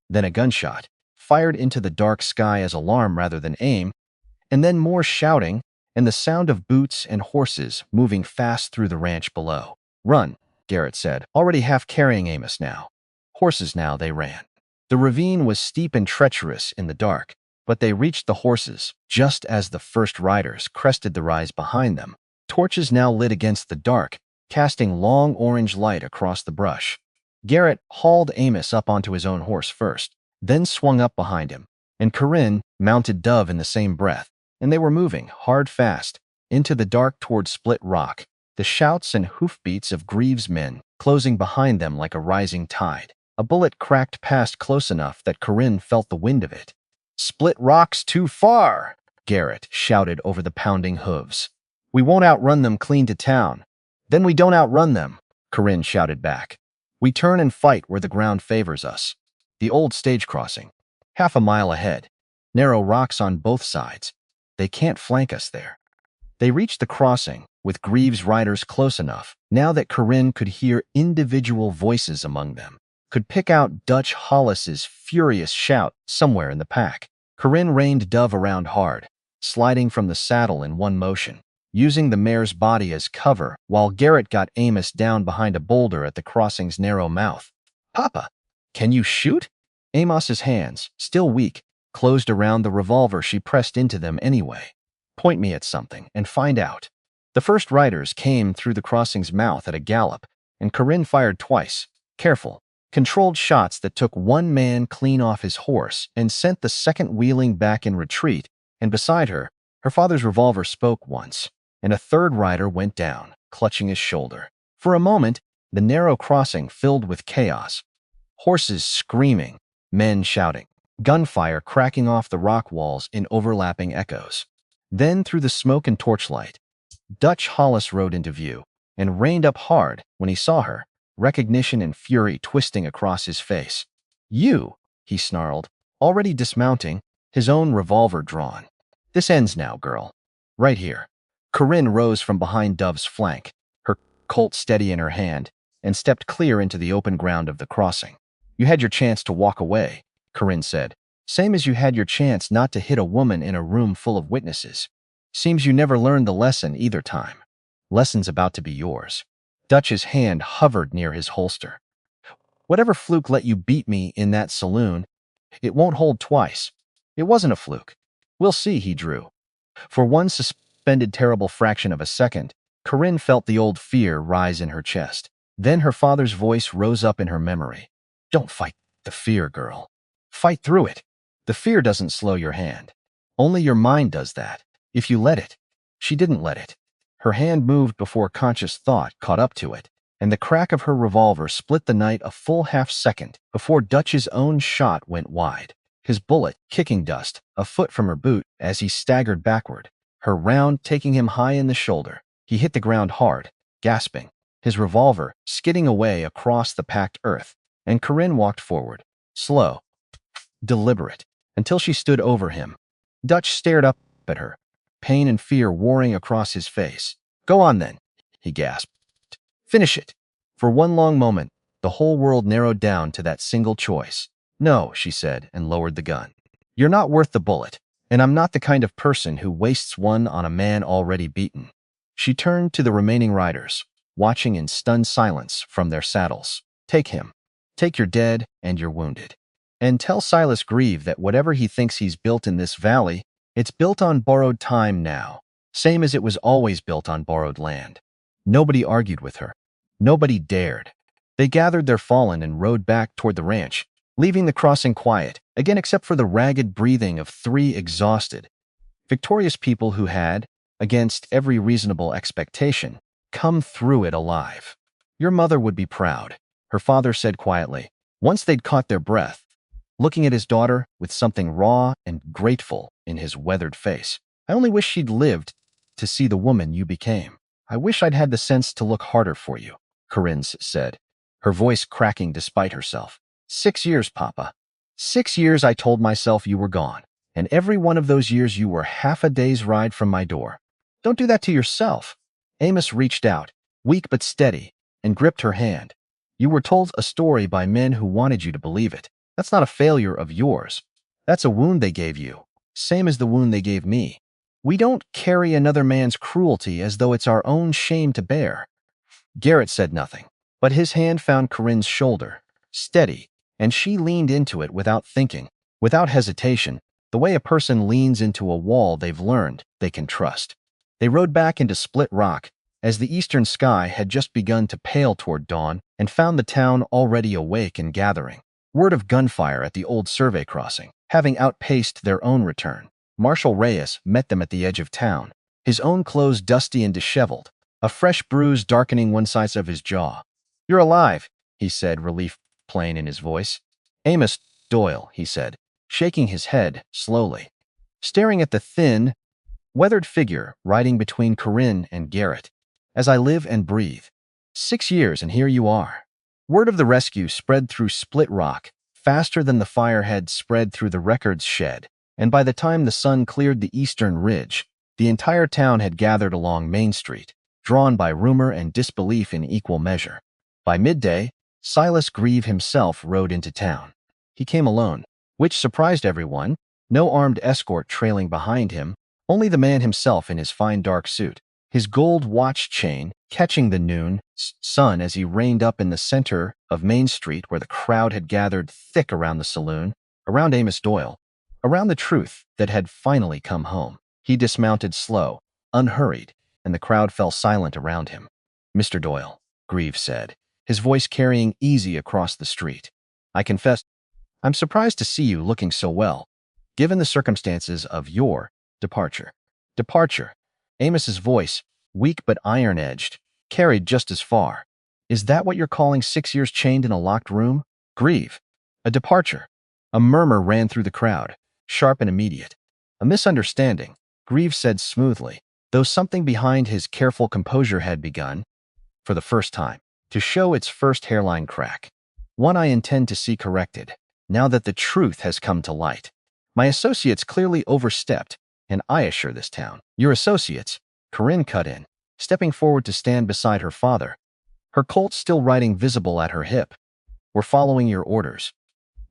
Then a gunshot, fired into the dark sky as alarm rather than aim, and then more shouting and the sound of boots and horses moving fast through the ranch below. Run, Garrett said, already half carrying Amos now. Horses now, they ran. The ravine was steep and treacherous in the dark, but they reached the horses just as the first riders crested the rise behind them. Torches now lit against the dark, casting long orange light across the brush. Garrett hauled Amos up onto his own horse first, then swung up behind him, and Corinne mounted Dove in the same breath, and they were moving, hard fast, into the dark toward Split Rock, the shouts and hoofbeats of Grieve's men closing behind them like a rising tide. A bullet cracked past close enough that Corinne felt the wind of it. "Split Rock's too far," Garrett shouted over the pounding hooves. "We won't outrun them clean to town." "Then we don't outrun them," Corinne shouted back. "We turn and fight where the ground favors us. The old stage crossing. Half a mile ahead. Narrow rocks on both sides. They can't flank us there." They reached the crossing, with Grieve's riders close enough, now that Corinne could hear individual voices among them, could pick out Dutch Hollis's furious shout somewhere in the pack. Corinne reined Dove around hard, sliding from the saddle in one motion, using the mare's body as cover while Garrett got Amos down behind a boulder at the crossing's narrow mouth. "Papa, can you shoot?" Amos's hands, still weak, closed around the revolver she pressed into them anyway. "Point me at something and find out." The first riders came through the crossing's mouth at a gallop, and Corinne fired twice, careful, controlled shots that took one man clean off his horse and sent the second wheeling back in retreat, and beside her, her father's revolver spoke once, and a third rider went down, clutching his shoulder. For a moment, the narrow crossing filled with chaos. Horses screaming, men shouting, gunfire cracking off the rock walls in overlapping echoes. Then, through the smoke and torchlight, Dutch Hollis rode into view and reined up hard when he saw her, recognition and fury twisting across his face. "You," he snarled, already dismounting, his own revolver drawn. "This ends now, girl. Right here." Corinne rose from behind Dove's flank, her Colt steady in her hand, and stepped clear into the open ground of the crossing. "You had your chance to walk away," Corinne said. "Same as you had your chance not to hit a woman in a room full of witnesses. Seems you never learned the lesson either time. Lesson's about to be yours." Dutch's hand hovered near his holster. "Whatever fluke let you beat me in that saloon, it won't hold twice. It wasn't a fluke. We'll see," he drew. For one suspended terrible fraction of a second, Corinne felt the old fear rise in her chest. Then her father's voice rose up in her memory. "Don't fight the fear, girl. Fight through it. The fear doesn't slow your hand. Only your mind does that, if you let it." She didn't let it. Her hand moved before conscious thought caught up to it, and the crack of her revolver split the night a full half-second before Dutch's own shot went wide, his bullet kicking dust a foot from her boot as he staggered backward, her round taking him high in the shoulder. He hit the ground hard, gasping, his revolver skidding away across the packed earth, and Corinne walked forward, slow, deliberate, until she stood over him. Dutch stared up at her, pain and fear warring across his face. "Go on then," he gasped. "Finish it." For one long moment, the whole world narrowed down to that single choice. "No," she said, and lowered the gun. "You're not worth the bullet, and I'm not the kind of person who wastes one on a man already beaten." She turned to the remaining riders, watching in stunned silence from their saddles. "Take him. Take your dead and your wounded. And tell Silas Grieve that whatever he thinks he's built in this valley, it's built on borrowed time now, same as it was always built on borrowed land." Nobody argued with her. Nobody dared. They gathered their fallen and rode back toward the ranch, leaving the crossing quiet, again except for the ragged breathing of three exhausted, victorious people who had, against every reasonable expectation, come through it alive. Your mother would be proud, her father said quietly, once they'd caught their breath, looking at his daughter with something raw and grateful in his weathered face. I only wish she'd lived to see the woman you became. I wish I'd had the sense to look harder for you, Corinne said, her voice cracking despite herself. 6 years, Papa. 6 years I told myself you were gone, and every one of those years you were half a day's ride from my door. Don't do that to yourself. Amos reached out, weak but steady, and gripped her hand. You were told a story by men who wanted you to believe it. That's not a failure of yours. That's a wound they gave you, same as the wound they gave me. We don't carry another man's cruelty as though it's our own shame to bear. Garrett said nothing, but his hand found Corinne's shoulder, steady, and she leaned into it without thinking, without hesitation, the way a person leans into a wall they've learned they can trust. They rode back into Split Rock as the eastern sky had just begun to pale toward dawn and found the town already awake and gathering. Word of gunfire at the old survey crossing, having outpaced their own return. Marshal Reyes met them at the edge of town, his own clothes dusty and disheveled, a fresh bruise darkening one side of his jaw. You're alive, he said, relief plain in his voice. Amos Doyle, he said, shaking his head slowly, staring at the thin, weathered figure riding between Corinne and Garrett. As I live and breathe. 6 years and here you are. Word of the rescue spread through Split Rock, faster than the fire had spread through the records shed, and by the time the sun cleared the eastern ridge, the entire town had gathered along Main Street, drawn by rumor and disbelief in equal measure. By midday, Silas Grieve himself rode into town. He came alone, which surprised everyone, no armed escort trailing behind him, only the man himself in his fine dark suit, his gold watch chain catching the noon sun as he reined up in the center of Main Street where the crowd had gathered thick around the saloon, around Amos Doyle, around the truth that had finally come home. He dismounted slow, unhurried, and the crowd fell silent around him. Mr. Doyle, Grieve said, his voice carrying easy across the street. I confess, I'm surprised to see you looking so well, given the circumstances of your departure. Departure. Amos's voice, weak but iron-edged, carried just as far. Is that what you're calling 6 years chained in a locked room? Grieve. A departure. A murmur ran through the crowd, sharp and immediate. A misunderstanding, Grieve said smoothly, though something behind his careful composure had begun, for the first time, to show its first hairline crack. One I intend to see corrected, now that the truth has come to light. My associates clearly overstepped, and I assure this town. Your associates, Corinne cut in, stepping forward to stand beside her father, her Colt still riding visible at her hip. We're following your orders.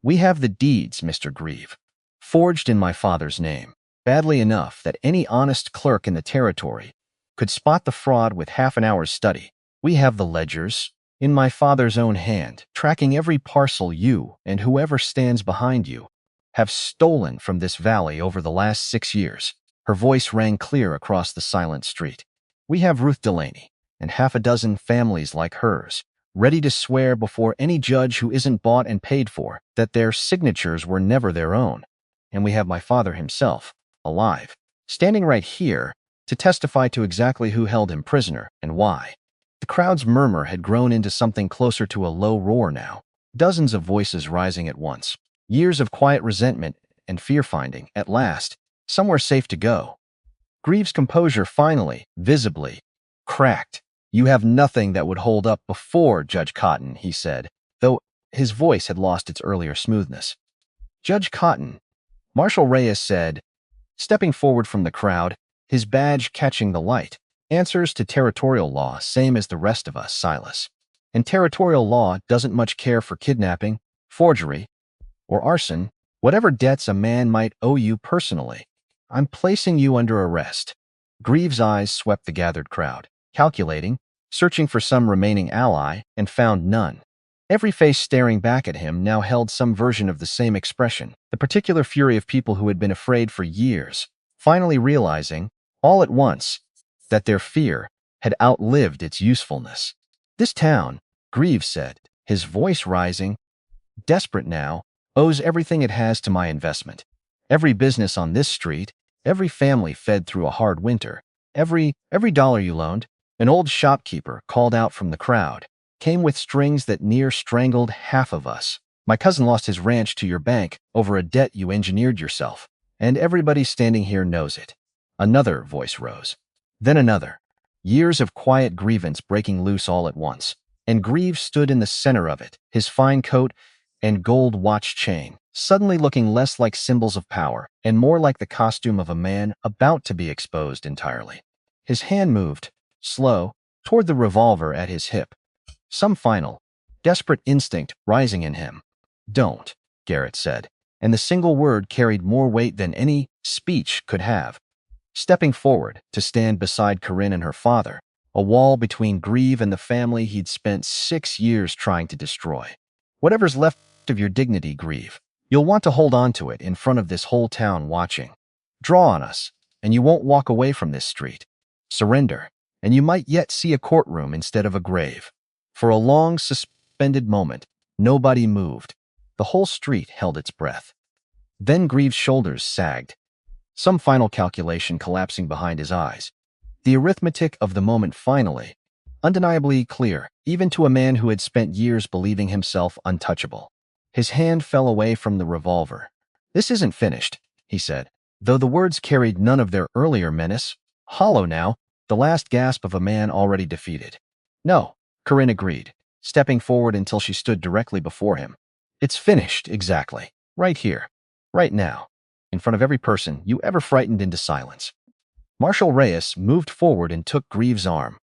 We have the deeds, Mr. Grieve, forged in my father's name, badly enough that any honest clerk in the territory could spot the fraud with half an hour's study. We have the ledgers, in my father's own hand, tracking every parcel you and whoever stands behind you have stolen from this valley over the last 6 years. Her voice rang clear across the silent street. We have Ruth Delaney and half a dozen families like hers, ready to swear before any judge who isn't bought and paid for that their signatures were never their own. And we have my father himself, alive, standing right here to testify to exactly who held him prisoner and why. The crowd's murmur had grown into something closer to a low roar now, dozens of voices rising at once. Years of quiet resentment and fear-finding, at last, somewhere safe to go. Grieve's composure finally, visibly, cracked. You have nothing that would hold up before Judge Cotton, he said, though his voice had lost its earlier smoothness. Judge Cotton, Marshal Reyes said, stepping forward from the crowd, his badge catching the light. Answers to territorial law, same as the rest of us, Silas. And territorial law doesn't much care for kidnapping, forgery, or arson, whatever debts a man might owe you personally. I'm placing you under arrest. Grieve's eyes swept the gathered crowd, calculating, searching for some remaining ally, and found none. Every face staring back at him now held some version of the same expression, the particular fury of people who had been afraid for years, finally realizing, all at once, that their fear had outlived its usefulness. This town, Grieve said, his voice rising. Desperate now, owes everything it has to my investment. Every business on this street, every family fed through a hard winter, every dollar you loaned. An old shopkeeper called out from the crowd, came with strings that near strangled half of us. My cousin lost his ranch to your bank over a debt you engineered yourself, and everybody standing here knows it. Another voice rose. Then another. Years of quiet grievance breaking loose all at once, and Grieve stood in the center of it, his fine coat and gold watch chain, suddenly looking less like symbols of power and more like the costume of a man about to be exposed entirely. His hand moved, slow, toward the revolver at his hip, some final, desperate instinct rising in him. "Don't," Garrett said, and the single word carried more weight than any speech could have. Stepping forward to stand beside Corinne and her father, a wall between Grieve and the family he'd spent 6 years trying to destroy. "Whatever's left of your dignity, Grieve, you'll want to hold on to it in front of this whole town watching. Draw on us, and you won't walk away from this street. Surrender, and you might yet see a courtroom instead of a grave." For a long, suspended moment, nobody moved. The whole street held its breath. Then Grieve's shoulders sagged, some final calculation collapsing behind his eyes. The arithmetic of the moment finally, undeniably clear, even to a man who had spent years believing himself untouchable. His hand fell away from the revolver. "This isn't finished," he said, though the words carried none of their earlier menace. Hollow now, the last gasp of a man already defeated. "No," Corinne agreed, stepping forward until she stood directly before him. "It's finished, exactly. Right here. Right now. In front of every person you ever frightened into silence." Marshal Reyes moved forward and took Grieve's arm,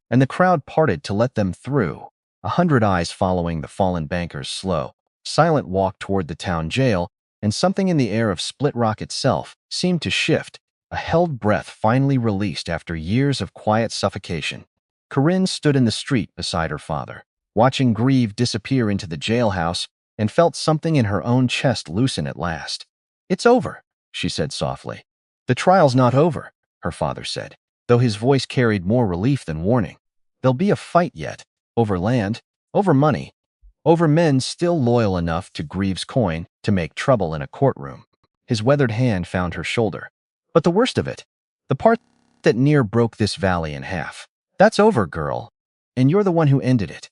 and the crowd parted to let them through, 100 eyes following the fallen banker's slow, silent walk toward the town jail, and something in the air of Split Rock itself seemed to shift, a held breath finally released after years of quiet suffocation. Corinne stood in the street beside her father, watching Grieve disappear into the jailhouse, and felt something in her own chest loosen at last. "It's over," she said softly. "The trial's not over," her father said, though his voice carried more relief than warning. "There'll be a fight yet, over land, over money, over men still loyal enough to Grieve's coin to make trouble in a courtroom." His weathered hand found her shoulder. "But the worst of it, the part that near broke this valley in half, that's over, girl, and you're the one who ended it."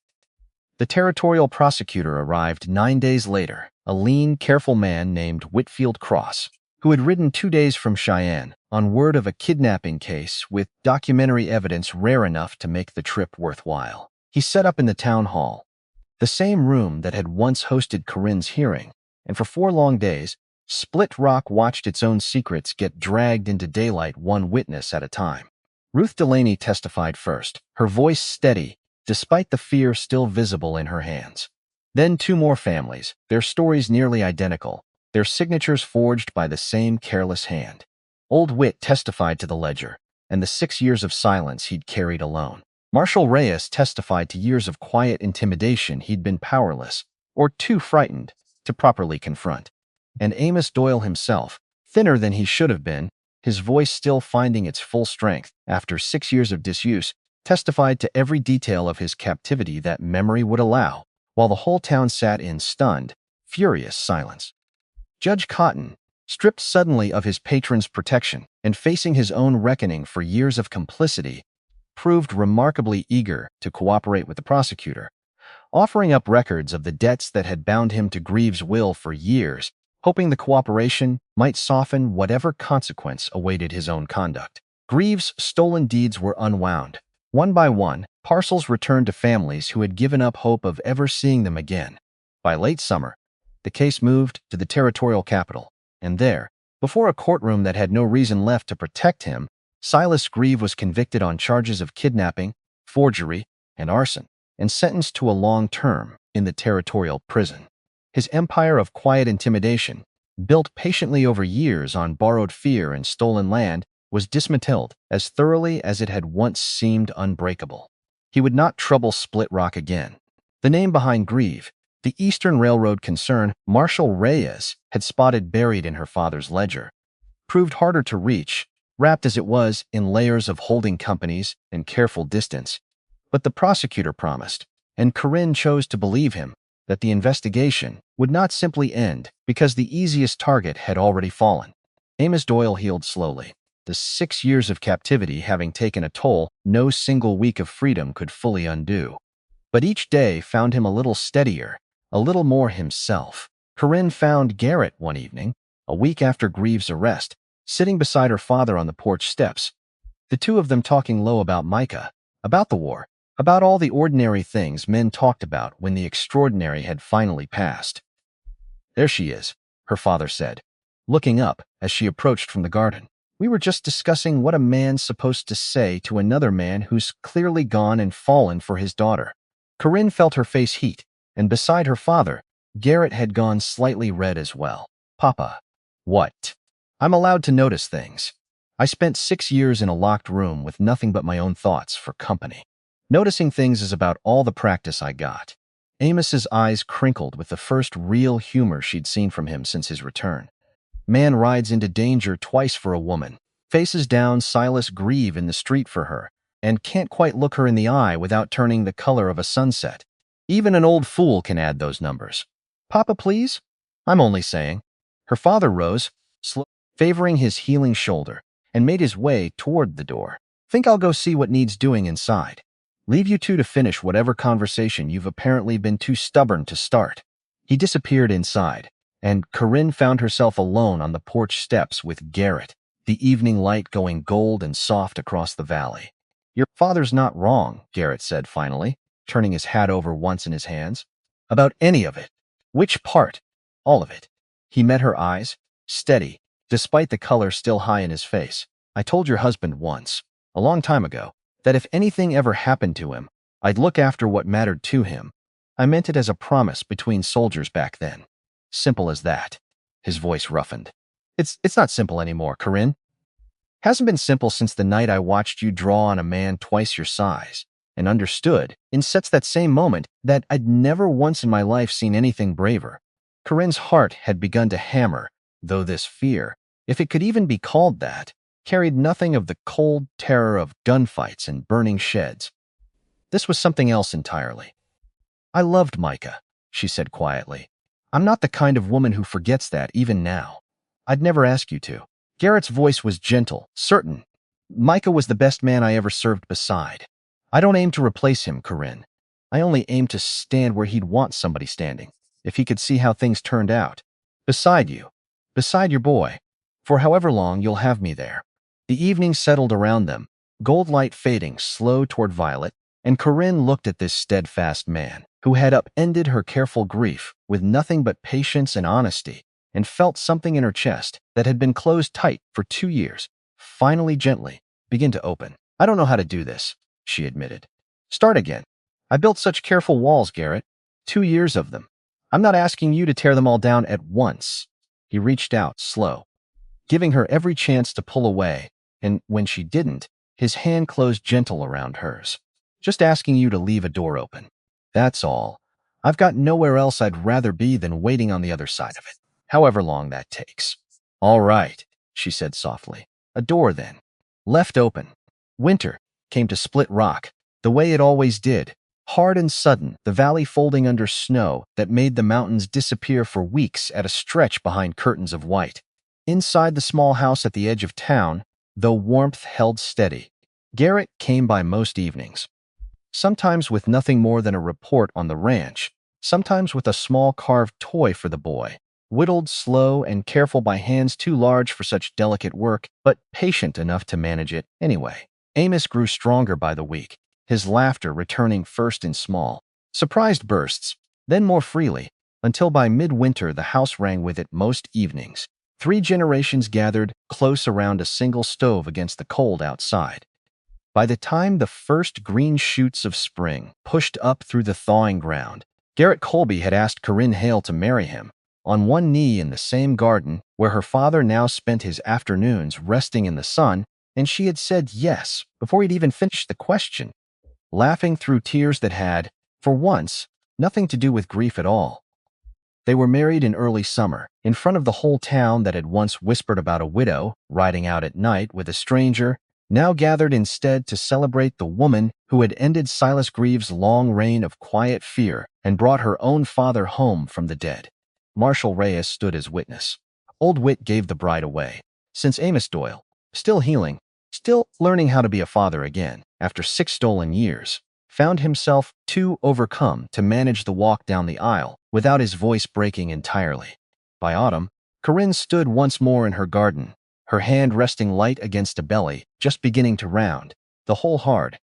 The territorial prosecutor arrived 9 days later, a lean, careful man named Whitfield Cross, who had ridden 2 days from Cheyenne on word of a kidnapping case with documentary evidence rare enough to make the trip worthwhile. He set up in the town hall, the same room that had once hosted Corinne's hearing, and for 4 long days, Split Rock watched its own secrets get dragged into daylight one witness at a time. Ruth Delaney testified first, her voice steady, despite the fear still visible in her hands. Then 2 more families, their stories nearly identical, their signatures forged by the same careless hand. Old Whit testified to the ledger, and the 6 years of silence he'd carried alone. Marshal Reyes testified to years of quiet intimidation he'd been powerless, or too frightened, to properly confront. And Amos Doyle himself, thinner than he should have been, his voice still finding its full strength after 6 years of disuse, testified to every detail of his captivity that memory would allow, while the whole town sat in stunned, furious silence. Judge Cotton, stripped suddenly of his patron's protection and facing his own reckoning for years of complicity, proved remarkably eager to cooperate with the prosecutor, offering up records of the debts that had bound him to Grieve's will for years, hoping the cooperation might soften whatever consequence awaited his own conduct. Grieve's stolen deeds were unwound. One by one, parcels returned to families who had given up hope of ever seeing them again. By late summer, the case moved to the territorial capital, and there, before a courtroom that had no reason left to protect him, Silas Grieve was convicted on charges of kidnapping, forgery, and arson, and sentenced to a long term in the territorial prison. His empire of quiet intimidation, built patiently over years on borrowed fear and stolen land, was dismantled as thoroughly as it had once seemed unbreakable. He would not trouble Split Rock again. The name behind Grieve, the Eastern Railroad concern Marshal Reyes had spotted buried in her father's ledger, proved harder to reach, wrapped as it was in layers of holding companies and careful distance. But the prosecutor promised, and Corinne chose to believe him that the investigation would not simply end because the easiest target had already fallen. Amos Doyle healed slowly, the 6 years of captivity having taken a toll no single week of freedom could fully undo. But each day found him a little steadier, a little more himself. Corinne found Garrett one evening, a week after Grieve's arrest, sitting beside her father on the porch steps, the two of them talking low about Micah, about the war, about all the ordinary things men talked about when the extraordinary had finally passed. "There she is," her father said, looking up as she approached from the garden. "We were just discussing what a man's supposed to say to another man who's clearly gone and fallen for his daughter." Corinne felt her face heat, and beside her father, Garrett had gone slightly red as well. "Papa." "What?" "I'm allowed to notice things. I spent 6 years in a locked room with nothing but my own thoughts for company. Noticing things is about all the practice I got." Amos's eyes crinkled with the first real humor she'd seen from him since his return. "Man rides into danger twice for a woman, faces down Silas Grieve in the street for her, and can't quite look her in the eye without turning the color of a sunset. Even an old fool can add those numbers." "Papa, please?" "I'm only saying." Her father rose, favoring his healing shoulder, and made his way toward the door. "Think I'll go see what needs doing inside. Leave you two to finish whatever conversation you've apparently been too stubborn to start." He disappeared inside, and Corinne found herself alone on the porch steps with Garrett, the evening light going gold and soft across the valley. "Your father's not wrong," Garrett said finally, turning his hat over once in his hands. "About any of it." "Which part?" "All of it." He met her eyes, steady, despite the color still high in his face. "I told your husband once, a long time ago, that if anything ever happened to him, I'd look after what mattered to him. I meant it as a promise between soldiers back then. Simple as that." His voice roughened. It's not simple anymore, Corinne. Hasn't been simple since the night I watched you draw on a man twice your size and understood, in sets that same moment, that I'd never once in my life seen anything braver." Corinne's heart had begun to hammer, though this fear, if it could even be called that, carried nothing of the cold terror of gunfights and burning sheds. This was something else entirely. "I loved Micah," she said quietly. "I'm not the kind of woman who forgets that even now. I'd never ask you to." Garrett's voice was gentle, certain. "Micah was the best man I ever served beside. I don't aim to replace him, Corinne. I only aim to stand where he'd want somebody standing, if he could see how things turned out. Beside you. Beside your boy. For however long you'll have me there." The evening settled around them, gold light fading slow toward violet, and Corinne looked at this steadfast man, who had upended her careful grief with nothing but patience and honesty, and felt something in her chest that had been closed tight for 2 years, finally gently begin to open. "I don't know how to do this," she admitted. "Start again. I built such careful walls, Garrett. 2 years of them. I'm not asking you to tear them all down at once." He reached out, slow, giving her every chance to pull away, and when she didn't, his hand closed gentle around hers. "Just asking you to leave a door open. That's all. I've got nowhere else I'd rather be than waiting on the other side of it, however long that takes." "All right," she said softly. "A door, then. Left open." Winter came to Split Rock, the way it always did, hard and sudden, the valley folding under snow that made the mountains disappear for weeks at a stretch behind curtains of white. Inside the small house at the edge of town, though warmth held steady, Garrett came by most evenings. Sometimes with nothing more than a report on the ranch, sometimes with a small carved toy for the boy, whittled slow and careful by hands too large for such delicate work, but patient enough to manage it anyway. Amos grew stronger by the week, his laughter returning first in small, surprised bursts, then more freely, until by midwinter the house rang with it most evenings. 3 generations gathered close around a single stove against the cold outside. By the time the first green shoots of spring pushed up through the thawing ground, Garrett Colby had asked Corinne Hale to marry him, on one knee in the same garden where her father now spent his afternoons resting in the sun, and she had said yes before he'd even finished the question, laughing through tears that had, for once, nothing to do with grief at all. They were married in early summer, in front of the whole town that had once whispered about a widow riding out at night with a stranger, now gathered instead to celebrate the woman who had ended Silas Grieve's long reign of quiet fear and brought her own father home from the dead. Marshal Reyes stood as witness. Old Wit gave the bride away, since Amos Doyle, still healing, still learning how to be a father again after 6 stolen years, found himself too overcome to manage the walk down the aisle without his voice breaking entirely. By autumn, Corinne stood once more in her garden, her hand resting light against a belly just beginning to round, the whole hard,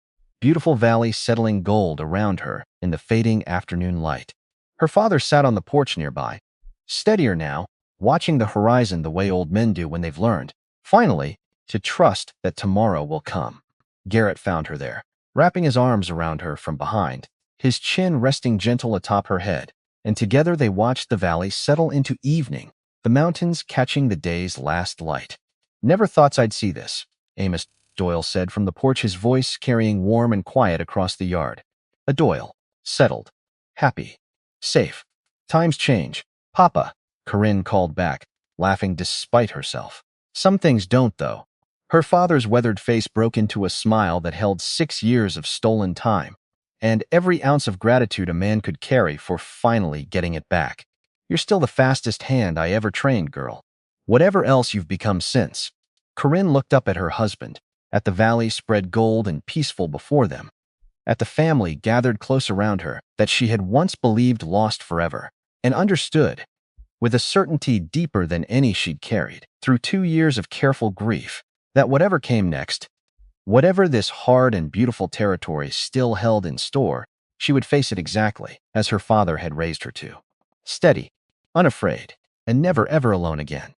beautiful valley settling gold around her in the fading afternoon light. Her father sat on the porch nearby, steadier now, watching the horizon the way old men do when they've learned, finally, to trust that tomorrow will come. Garrett found her there, wrapping his arms around her from behind, his chin resting gentle atop her head, and together they watched the valley settle into evening, the mountains catching the day's last light. "Never thought I'd see this," Amos Doyle said from the porch, his voice carrying warm and quiet across the yard. A Doyle, settled, happy, safe. "Times change, Papa," Corinne called back, laughing despite herself. "Some things don't, though." Her father's weathered face broke into a smile that held 6 years of stolen time, and every ounce of gratitude a man could carry for finally getting it back. "You're still the fastest hand I ever trained, girl. Whatever else you've become since." Corinne looked up at her husband, at the valley spread gold and peaceful before them, at the family gathered close around her that she had once believed lost forever, and understood, with a certainty deeper than any she'd carried through 2 years of careful grief, that whatever came next, whatever this hard and beautiful territory still held in store, she would face it exactly as her father had raised her to. Steady, unafraid, and never ever alone again.